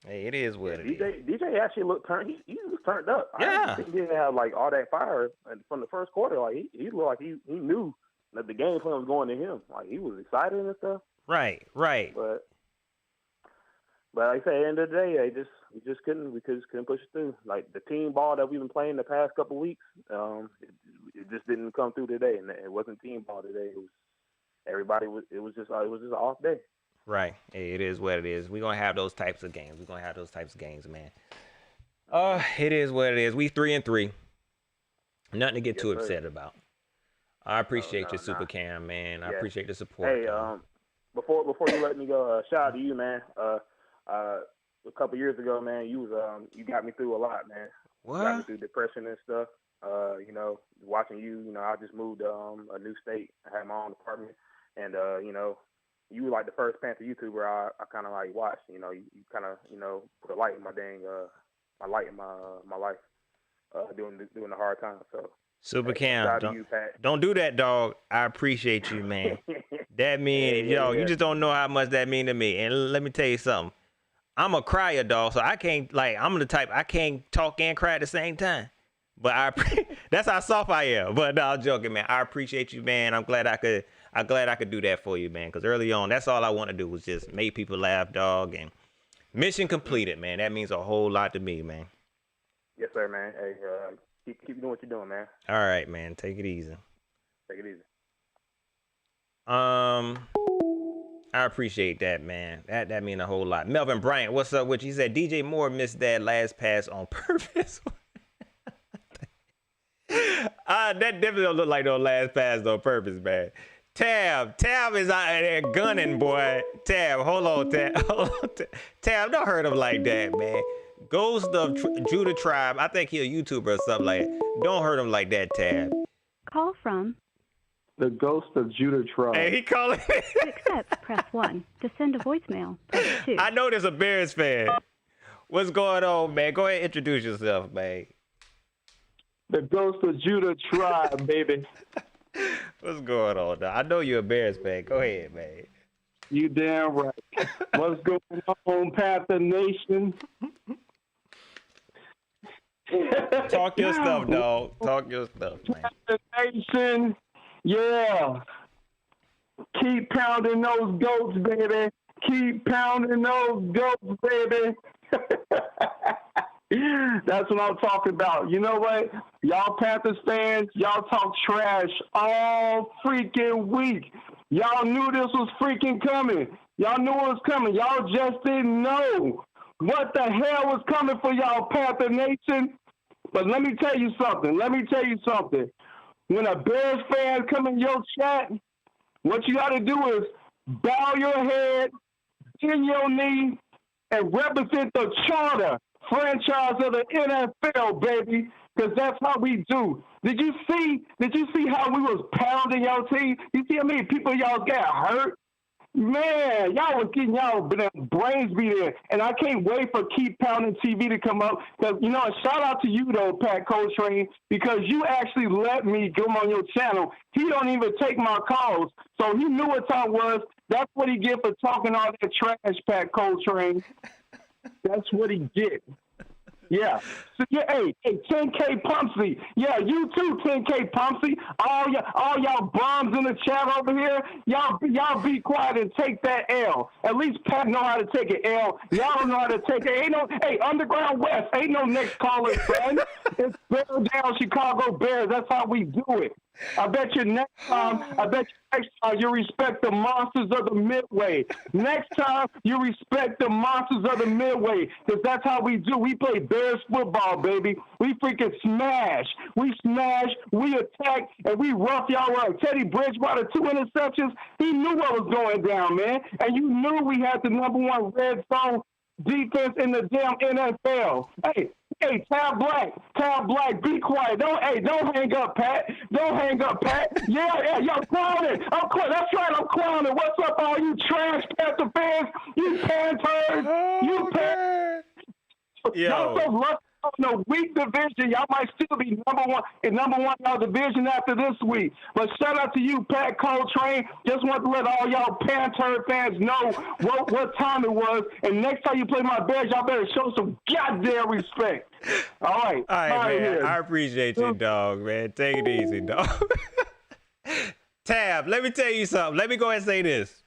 A: hey, it is what it is.
I: DJ actually looked turned. He was turned up.
A: Yeah.
I: I think he didn't have like all that fire from the first quarter. Like he looked like he knew that the game plan was going to him. Like he was excited and stuff.
A: Right.
I: But like I say, at the end of the day, we just couldn't push it through. Like the team ball that we've been playing the past couple weeks, it just didn't come through today, and it wasn't team ball today. everybody was it was just an off day.
A: Right. Hey, it is what it is. We're gonna have those types of games. Man. It is what it is. We 3-3. Nothing to get too upset about. I appreciate your Super Cam, man. I appreciate the support.
I: Hey, before you let me go, shout out to you, man. A couple years ago, man, you got me through a lot, man.
A: What?
I: You got me through depression and stuff. Watching you, I just moved to a new state. I had my own apartment, and you were like the first Panther YouTuber I kind of like watched. You kind of put a light in my my life during the hard times. So
A: Super Cam, don't do that, dog. I appreciate you, man. That mean, you just don't know how much that mean to me. And let me tell you something. I'm a crier, dog, so I can't I'm the type I can't talk and cry at the same time. But that's how soft I am. But no, I'm joking, man. I appreciate you, man. I'm glad I could do that for you, man. Because early on, that's all I want to do was just make people laugh, dog. And mission completed, man. That means a whole lot to me, man.
I: Yes, sir, man. Hey, keep doing what you're doing, man.
A: All right, man. Take it easy.
I: Take it easy.
A: I appreciate that, man. That mean a whole lot. Melvin Bryant, what's up with you? He said DJ Moore missed that last pass on purpose. That definitely don't look like no last pass on purpose, man. Tab is out there gunning, boy. Tab, hold on, Tab, don't hurt him like that, man. Ghost of Judah Tribe, I think he a YouTuber or something like that. Don't hurt him like that, Tab.
B: Call from.
J: The Ghost of Judah Tribe.
A: Hey, he calling.
B: To accept, press 1. To send a voicemail, press 2.
A: I know there's a Bears fan. What's going on, man? Go ahead and introduce yourself, man.
J: The Ghost of Judah Tribe, baby.
A: What's going on, dog? I know you're a Bears fan. Go ahead, man.
J: You damn right. What's going on, Panther Nation?
A: Talk your stuff, dog. Talk your stuff, man.
J: Panther Nation, yeah. Keep pounding those goats, baby. Keep pounding those goats, baby. That's what I'm talking about. You know what? Y'all Panthers fans, y'all talk trash all freaking week. Y'all knew this was freaking coming. Y'all knew it was coming. Y'all just didn't know what the hell was coming for y'all, Panther Nation. But let me tell you something. When a Bears fan come in your chat, what you got to do is bow your head, bend your knee, and represent the charter franchise of the NFL, baby, because that's how we do. Did you see how we was pounding y'all team? You see how many people y'all got hurt? Man, y'all was getting y'all brains beat in. And I can't wait for Keep Pounding TV to come up. Because, shout out to you, though, Pat Coltrane, because you actually let me come on your channel. He don't even take my calls. So he knew what time was. That's what he get for talking all that trash, Pat Coltrane. That's what he get. Yeah. So, hey, 10K Pumpsy. Yeah, you too, 10K Pumpsy. All y'all bums in the chat over here, y'all be quiet and take that L. At least Pat know how to take an L. Y'all don't know how to take it. Underground West ain't no next caller, friend. It's Bear Down Chicago Bears. That's how we do it. I bet you next time you respect the monsters of the Midway. Next time you respect the monsters of the Midway, because that's how we do. We play Bears football, baby. We freaking smash. We attack, and we rough y'all up. Teddy Bridgewater, 2 interceptions. He knew what was going down, man. And you knew we had the #1 red zone defense in the damn NFL. Hey, Tab Black, be quiet. Don't hang up, Pat. Don't hang up, Pat. Yeah, y'all clowning. That's right, I'm clowning. What's up, all you trash Panther fans? You Panthers. You Panthers. Y'all so lucky in a weak division. Y'all might still be #1 in #1 y'all division after this week. But shout out to you, Pat Coltrane. Just want to let all y'all Panther fans know what time it was. And next time you play my Bears, y'all better show some goddamn respect. All right,
A: man.
J: Here.
A: I appreciate you, dog, man. Take it easy, dog. Tab, let me tell you something. Let me go ahead and say this.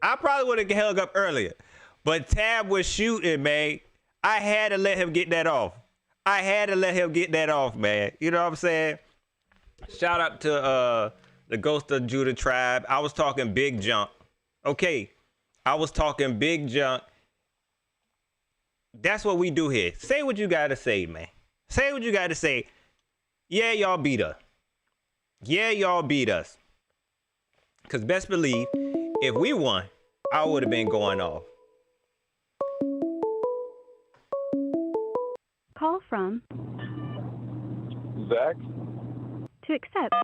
A: I probably would have held up earlier, but Tab was shooting, man. I had to let him get that off. man. You know what I'm saying? Shout out to the Ghost of Judah tribe. I was talking big junk. Okay, I was talking big junk. That's what we do here. Say what you got to say, man. Say what you got to say. Yeah, y'all beat us. Yeah, y'all beat us. Because best believe, if we won, I would have been going off.
B: Call from
K: Zach.
B: to accept.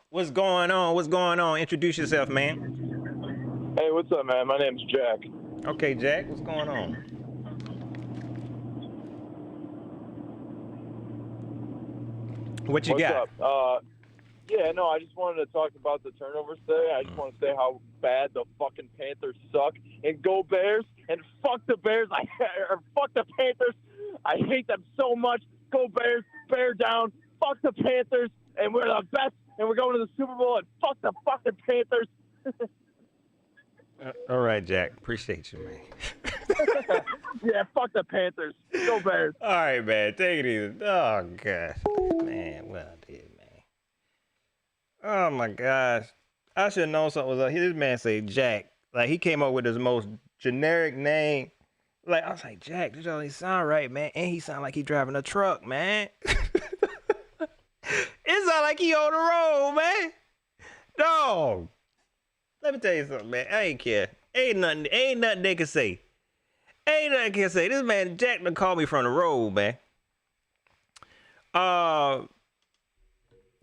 A: What's going on? What's going on? Introduce yourself, man.
K: Hey, what's up, man? My name's Jack.
A: Okay, Jack, what's going on? What you
K: What's
A: got?
K: up? Yeah, no, I just wanted to talk about the turnovers today. I just want to say how bad the fucking Panthers suck. And go Bears. And fuck the Bears. Or fuck the Panthers. I hate them so much. Go Bears. Bear down. Fuck the Panthers. And we're the best. And we're going to the Super Bowl. And fuck the fucking Panthers.
A: All right, Jack. Appreciate you, man.
K: Yeah, fuck the Panthers. Go Bears.
A: All right, man. Take it easy. Oh, gosh. Man, well did, man. Oh, my gosh. I should have known something was up. This man say Jack. Like, he came up with his most generic name. Like, I was like, Jack, this doesn't sound right, man. And he sound like he driving a truck, man. It sound like he on the road, man. Dog. Let me tell you something, man. I ain't care. Ain't nothing they can say. Ain't nothing they can say. This man, Jack, done called me from the road, man.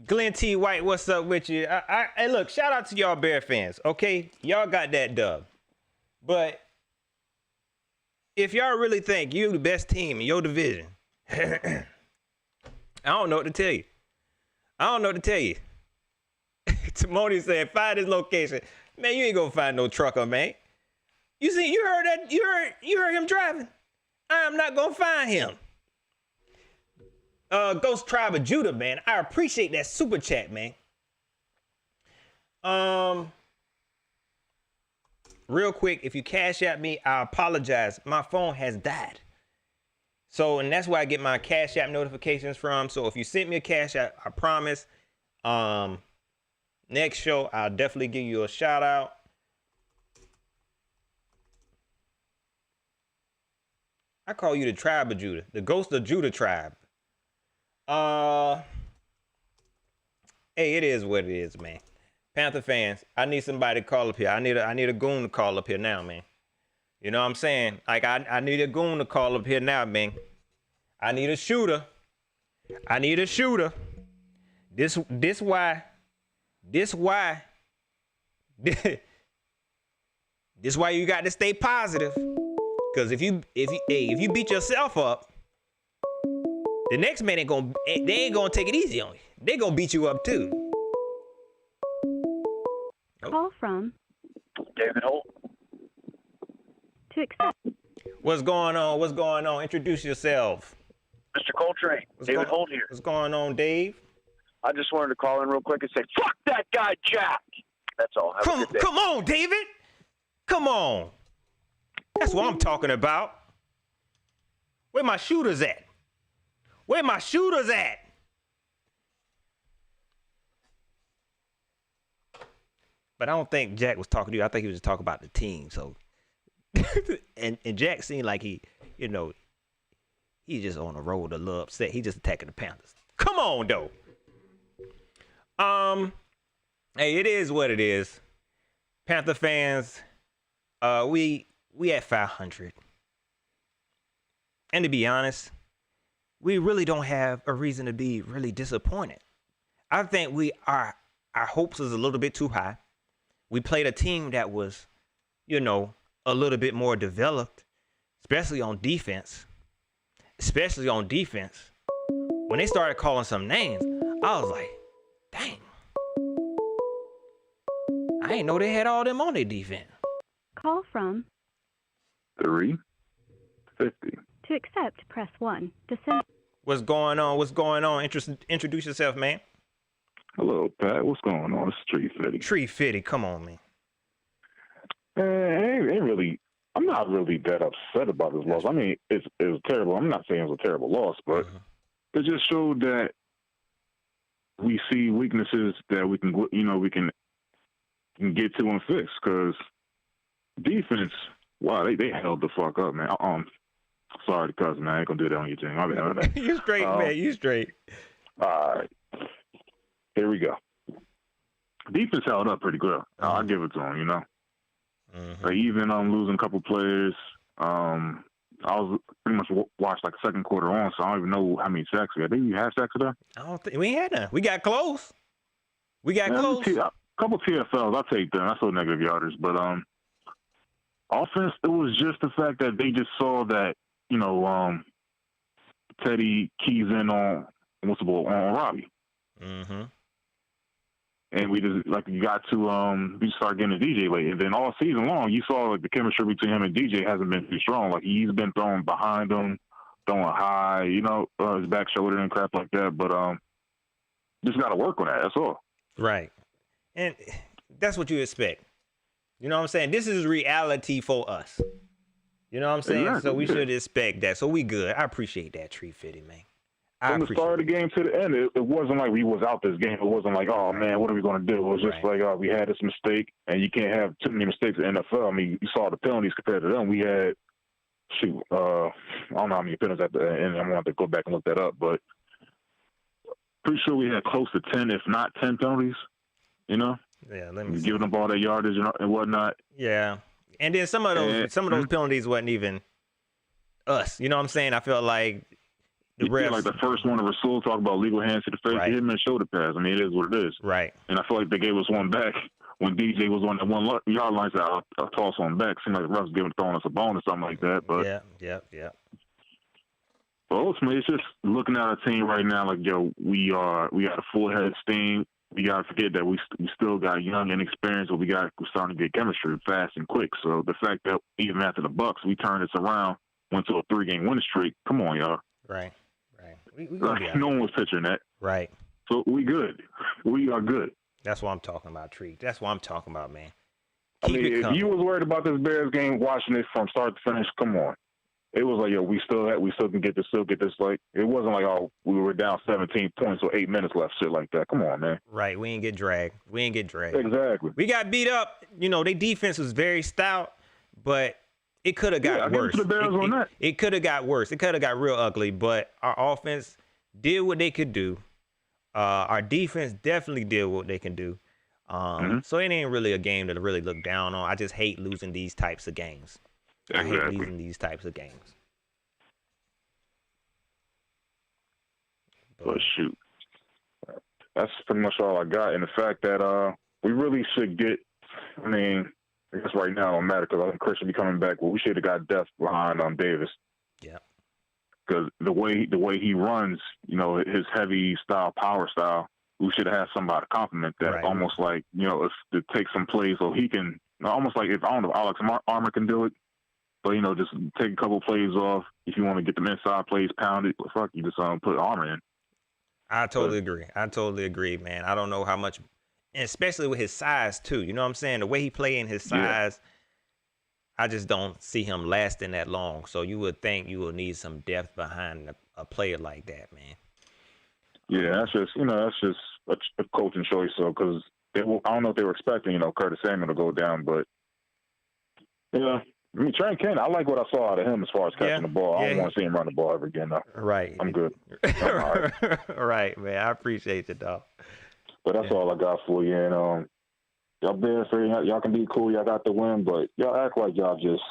A: Glenn T. White, what's up with you? Hey, look, shout out to y'all Bear fans, okay? Y'all got that dub. But if y'all really think you the best team in your division, I don't know what to tell you. I don't know what to tell you. Timoni said, find his location. Man, you ain't gonna find no trucker, man. You heard that? You heard him driving. I am not gonna find him. Ghost Tribe of Judah, man. I appreciate that super chat, man. Real quick, if you cash at me, I apologize. My phone has died. So, and that's where I get my Cash App notifications from. So if you sent me a Cash App, I promise, next show, I'll definitely give you a shout out. I call you the Tribe of Judah, the Ghost of Judah tribe. Hey, it is what it is, man. Panther fans, I need somebody to call up here. I need a goon to call up here now, man. You know what I'm saying? Like, I need a goon to call up here now, man. I need a shooter. I need a shooter. This why you got to stay positive. Cause if you beat yourself up, the next man they ain't gonna take it easy on you. They gonna beat you up too.
B: Call from
L: David Holt.
B: to accept.
A: What's going on? What's going on? Introduce yourself.
L: Mr. Coltrane. David Holt here.
A: What's going on, Dave?
L: I just wanted to call in real quick and say, fuck that guy, Jack. That's all. Have a good day.
A: Come on, David. Come on. That's what I'm talking about. Where my shooters at? Where my shooters at? But I don't think Jack was talking to you. I think he was just talking about the team. So, and Jack seemed like he's just on the road a little upset. He just attacking the Panthers. Come on, though. Hey, it is what it is. Panther fans, we at 500. And to be honest, we really don't have a reason to be really disappointed. I think our hopes is a little bit too high. We played a team that was, a little bit more developed, especially on defense. When they started calling some names, I was like, dang. I didn't know they had all them on their defense.
B: Call from
M: 350.
B: To accept, press 1. To send.
A: What's going on? Introduce yourself, man.
M: Hello, Pat. What's going on? It's Tree Fitty.
A: Tree Fitty, come on, man.
M: I'm not really that upset about this loss. I mean, it's terrible. I'm not saying it was a terrible loss, but it just showed that we see weaknesses that we can, we can get to and fix. Because defense, wow, they held the fuck up, man. Sorry to cuss, man. I ain't gonna do that on your team. My bad.
A: You straight, man. You straight.
M: All right. Here we go. Defense held up pretty good. I'll give it to them, Like even losing a couple players. I was pretty much watched like second quarter on, so I don't even know how many sacks we had. Did you have sacks today?
A: I don't think we ain't had none. We got close. A
M: couple TFLs, I'll take them. That's so negative yarders. But offense, it was just the fact that they just saw that, Teddy keys in on Robbie.
A: Mm-hmm.
M: And we just we start getting to DJ late. And then all season long, you saw like the chemistry between him and DJ hasn't been too strong. Like he's been throwing behind him, throwing high, his back shoulder and crap like that. But just got to work on that. That's all.
A: Right. And that's what you expect. You know what I'm saying? This is reality for us. You know what I'm saying?
M: Exactly,
A: so we should expect that. So we good. I appreciate that, Tree Fitty, man.
M: From the start of the game to the end, it wasn't like we was out this game. It wasn't like, oh, man, what are we going to do? It was just like, oh, we had this mistake, and you can't have too many mistakes in the NFL. I mean, you saw the penalties compared to them. We had, I don't know how many penalties at the end. I'm going to have to go back and look that up, but pretty sure we had close to 10, if not 10 penalties,
A: Yeah, let me see.
M: Giving up all that yardage and whatnot.
A: Yeah. And then some of those penalties wasn't even us. You know what I'm saying? I felt like the refs.
M: Like the first one, Rasul talked about legal hands to the face. He hit him in shoulder pass. I mean, it is what it is.
A: Right.
M: And I feel like they gave us one back when DJ was on that 1 yard line. So I'll toss one back. Seemed like the refs throwing us a bone or something like that. But
A: yeah.
M: But ultimately, it's just looking at our team right now. Like, we got a full head of steam. We got to forget that we still got young and experienced, but we're starting to get chemistry fast and quick. So the fact that even after the Bucks, we turned this around, went to a 3-game winning streak. Come on, y'all.
A: Right. We
M: no one was pitching that.
A: Right.
M: So we good. We are good.
A: That's what I'm talking about, Tree. That's what I'm talking about, man.
M: If you was worried about this Bears game, watching it from start to finish, come on. It was like, we still can get this. Like, it wasn't like, we were down 17 points with 8 minutes left, shit like that. Come on, man.
A: Right. We ain't get dragged.
M: Exactly.
A: We got beat up. Their defense was very stout, but it could have got worse. It could have got worse. It could have got real ugly, but our offense did what they could do. Our defense definitely did what they can do. So it ain't really a game to really look down on. I just hate losing these types of games.
M: Exactly.
A: I hate losing these types of games.
M: But shoot, that's pretty much all I got. And the fact that we really should get, I guess right now it don't matter because I think Chris should be coming back. Well, we should have got depth behind Davis.
A: Yeah.
M: Because the way he runs, his heavy style, power style, we should have had somebody to complement that. Right. Almost like, to take some plays so he can, almost like if, I don't know, Alex Armour can do it. But, just take a couple plays off. If you want to get them inside plays pounded, fuck, you just put Armour in.
A: I totally agree, man. I don't know how much, and especially with his size, too. You know what I'm saying? The way he play in his size, I just don't see him lasting that long. So you would think you will need some depth behind a player like that, man.
M: Yeah, that's just, a coaching choice. So, because I don't know if they were expecting, Curtis Samuel to go down, but, Trent Ken, I like what I saw out of him as far as catching the ball. I don't want to see him run the ball ever again, though.
A: Right.
M: I'm good.
A: Right, man. I appreciate it, dog.
M: But that's all I got for you. And y'all Bears, y'all can be cool. Y'all got the win, but y'all act like y'all just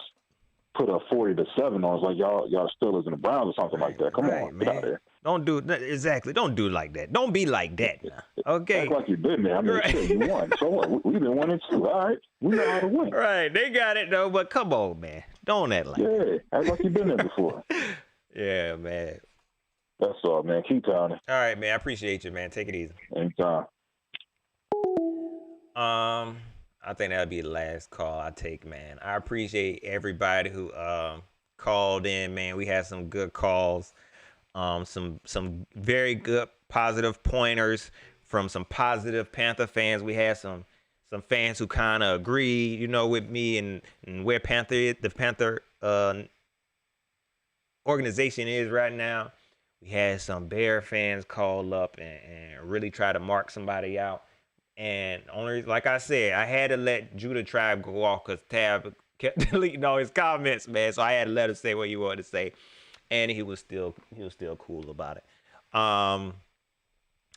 M: put a 40-7 on us, like y'all Steelers and the Browns or something like that. Come on, get out of there.
A: Don't do like that. Don't be like that now. Okay.
M: Act like you've been there. Shit, you won. So what? We've been winning too. All right. We know how to win.
A: Right. They got it though, but come on, man. Don't act like
M: that. Act like you've been there before.
A: Yeah, man.
M: That's all, man. Keep pounding.
A: All right, man. I appreciate you, man. Take it easy.
M: Anytime.
A: I think that'll be the last call I take, man. I appreciate everybody who called in, man. We had some good calls. Some very good positive pointers from some positive Panther fans. We had some fans who kind of agreed, with me and where the Panther organization is right now. We had some Bear fans call up and really try to mark somebody out. And only, like I said, I had to let Judah Tribe go off because Tab kept deleting all his comments, man. So I had to let him say what he wanted to say, and he was still cool about it.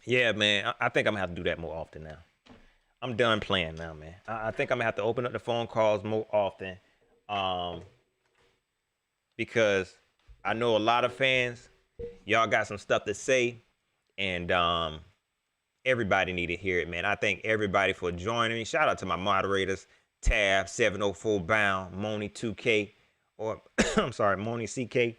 A: Yeah, man, I think I'm gonna have to do that more often now. I'm done playing now, man. I think I'm gonna have to open up the phone calls more often, because I know a lot of fans, y'all got some stuff to say, and everybody need to hear it, man. I thank everybody for joining me. Shout out to my moderators, Tab 704 Bound, Moni 2K, or I'm sorry, Moni CK.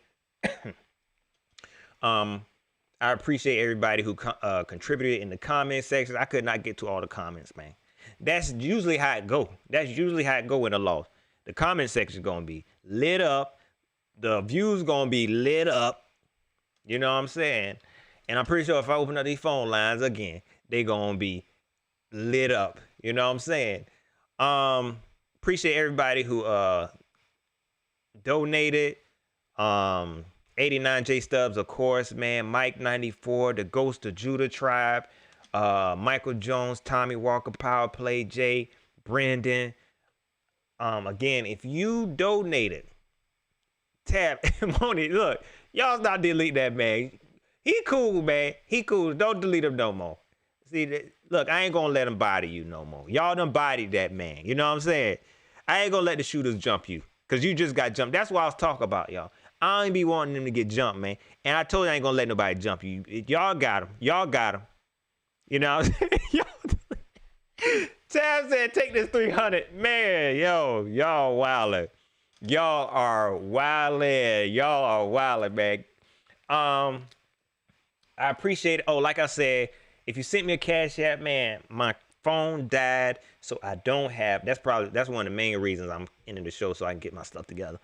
A: I appreciate everybody who contributed in the comment section. I could not get to all the comments, man. That's usually how it go. That's usually how it go in a loss. The comment section is gonna be lit up. The views gonna be lit up. You know what I'm saying? And I'm pretty sure if I open up these phone lines again, they gonna be lit up. You know what I'm saying? Appreciate everybody who donated. 89J Stubbs, of course, man. Mike 94, the Ghost of Judah Tribe, Michael Jones, Tommy Walker, Power Play, Jay, Brandon. Again, if you donated, Tab, Moni, look, y'all not delete that man. He cool, man. He cool. Don't delete him no more. See, look, I ain't gonna let him body you no more. Y'all done bodied that man. You know what I'm saying? I ain't gonna let the shooters jump you, because you just got jumped. That's what I was talking about, y'all. I ain't be wanting them to get jumped, man. And I told you I ain't gonna let nobody jump you. Y'all got him. Y'all got him. You know what I'm saying? Tab said, take this 300. Man, yo, y'all wildin'. Y'all are wildin'. Y'all are wildin', man. I appreciate it. Oh, like I said, if you sent me a Cash App, man, my phone died, so I don't have. That's one of the main reasons I'm ending the show, so I can get my stuff together.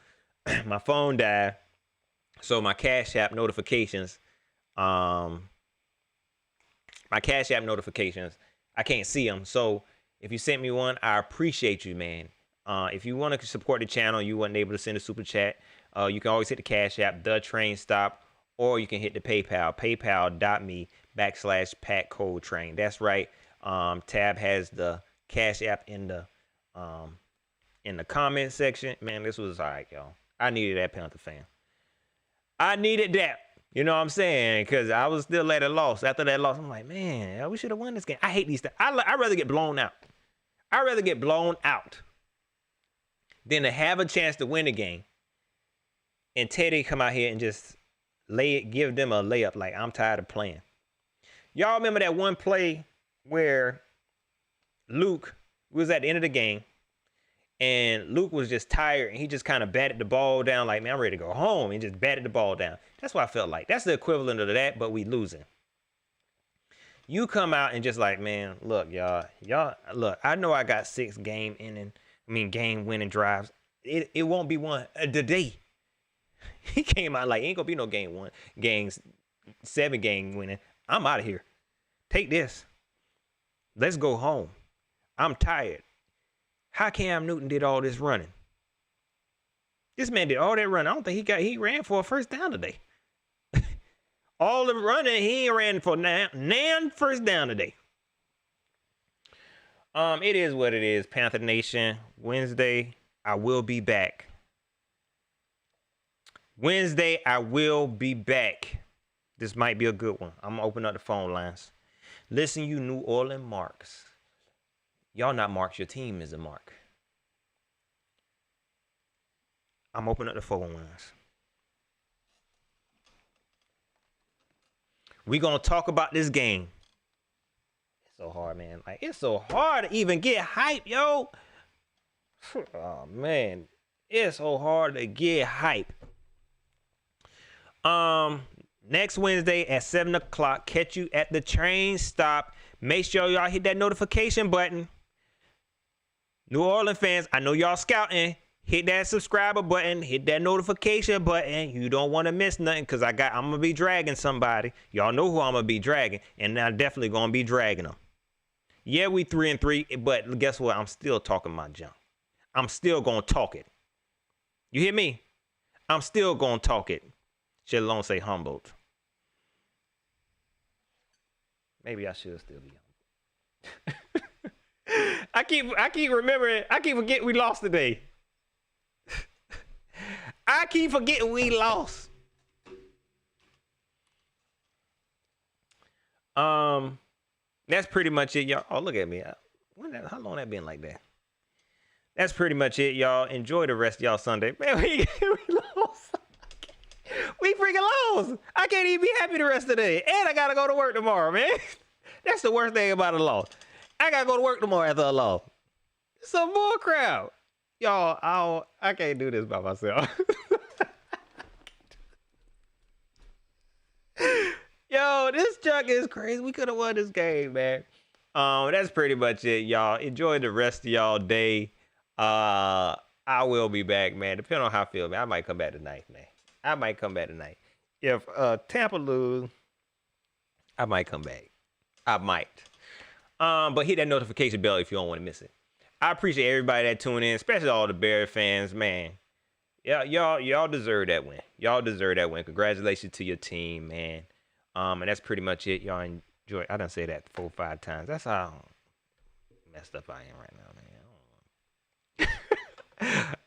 A: My phone died, so my Cash App notifications, I can't see them. So if you sent me one, I appreciate you, man. If you want to support the channel, you weren't able to send a super chat, you can always hit the Cash App, The Train Stop, or you can hit the PayPal, paypal.me/PatCodeTrain. That's right. Tab has the Cash App in the comment section. Man, this was all right, y'all. I needed that Panther fan. I needed that. You know what I'm saying? Because I was still at a loss. After that loss, I'm like, man, we should have won this game. I hate these things. I'd rather get blown out. I'd rather get blown out than to have a chance to win the game and Teddy come out here and just give them a layup like, I'm tired of playing. Y'all remember that one play where Luke was at the end of the game, and Luke was just tired, and he just kind of batted the ball down like, man, I'm ready to go home, and just batted the ball down. That's what I felt like. That's the equivalent of that, but we losing. You come out and just like, man, look, y'all, look, I know I got 6 game winning drives. It won't be one today. He came out like, ain't gonna be no game 7 game winning. I'm out of here. Take this. Let's go home. I'm tired. How Cam Newton did all this running? This man did all that running. I don't think he ran for a first down today. All the running, he ain't ran for nan first down today. It is what it is, Panther Nation. Wednesday, I will be back. Wednesday, I will be back. This might be a good one. I'm gonna open up the phone lines. Listen, you New Orleans Marks. Y'all not marks, your team is a mark. I'm opening up the phone lines. We gonna talk about this game. It's so hard, man. Like, it's so hard to even get hype, yo. Oh man, it's so hard to get hype. Next Wednesday at 7 o'clock, catch you at the train stop. Make sure y'all hit that notification button. New Orleans fans, I know y'all scouting. Hit that subscriber button. Hit that notification button. You don't want to miss nothing, because I'm going to be dragging somebody. Y'all know who I'm going to be dragging, and I'm definitely going to be dragging them. Yeah, we 3-3, but guess what? I'm still talking my junk. I'm still going to talk it. You hear me? I'm still going to talk it. Should alone say humbled. Maybe I should still be on. I keep remembering. I keep forgetting we lost today. I keep forgetting we lost. That's pretty much it, y'all. Oh, look at me. How long that been like that? That's pretty much it, y'all. Enjoy the rest of y'all Sunday. Man, we lost. We freaking lost. I can't even be happy the rest of the day. And I gotta go to work tomorrow, man. That's the worst thing about a loss. I gotta go to work tomorrow after a loss. Some bull crap. Y'all, I can't do this by myself. Yo, this junk is crazy. We could have won this game, man. That's pretty much it, y'all. Enjoy the rest of y'all day. I will be back, man. Depending on how I feel, man. I might come back tonight, man. I might come back tonight. If Tampa lose, I might come back. I might. But hit that notification bell if you don't want to miss it. I appreciate everybody that tuned in, especially all the Bears fans, man. Yeah, y'all deserve that win. Y'all deserve that win. Congratulations to your team, man. And that's pretty much it. Y'all enjoy. I done say that 4 or 5 times. That's how messed up I am right now, man.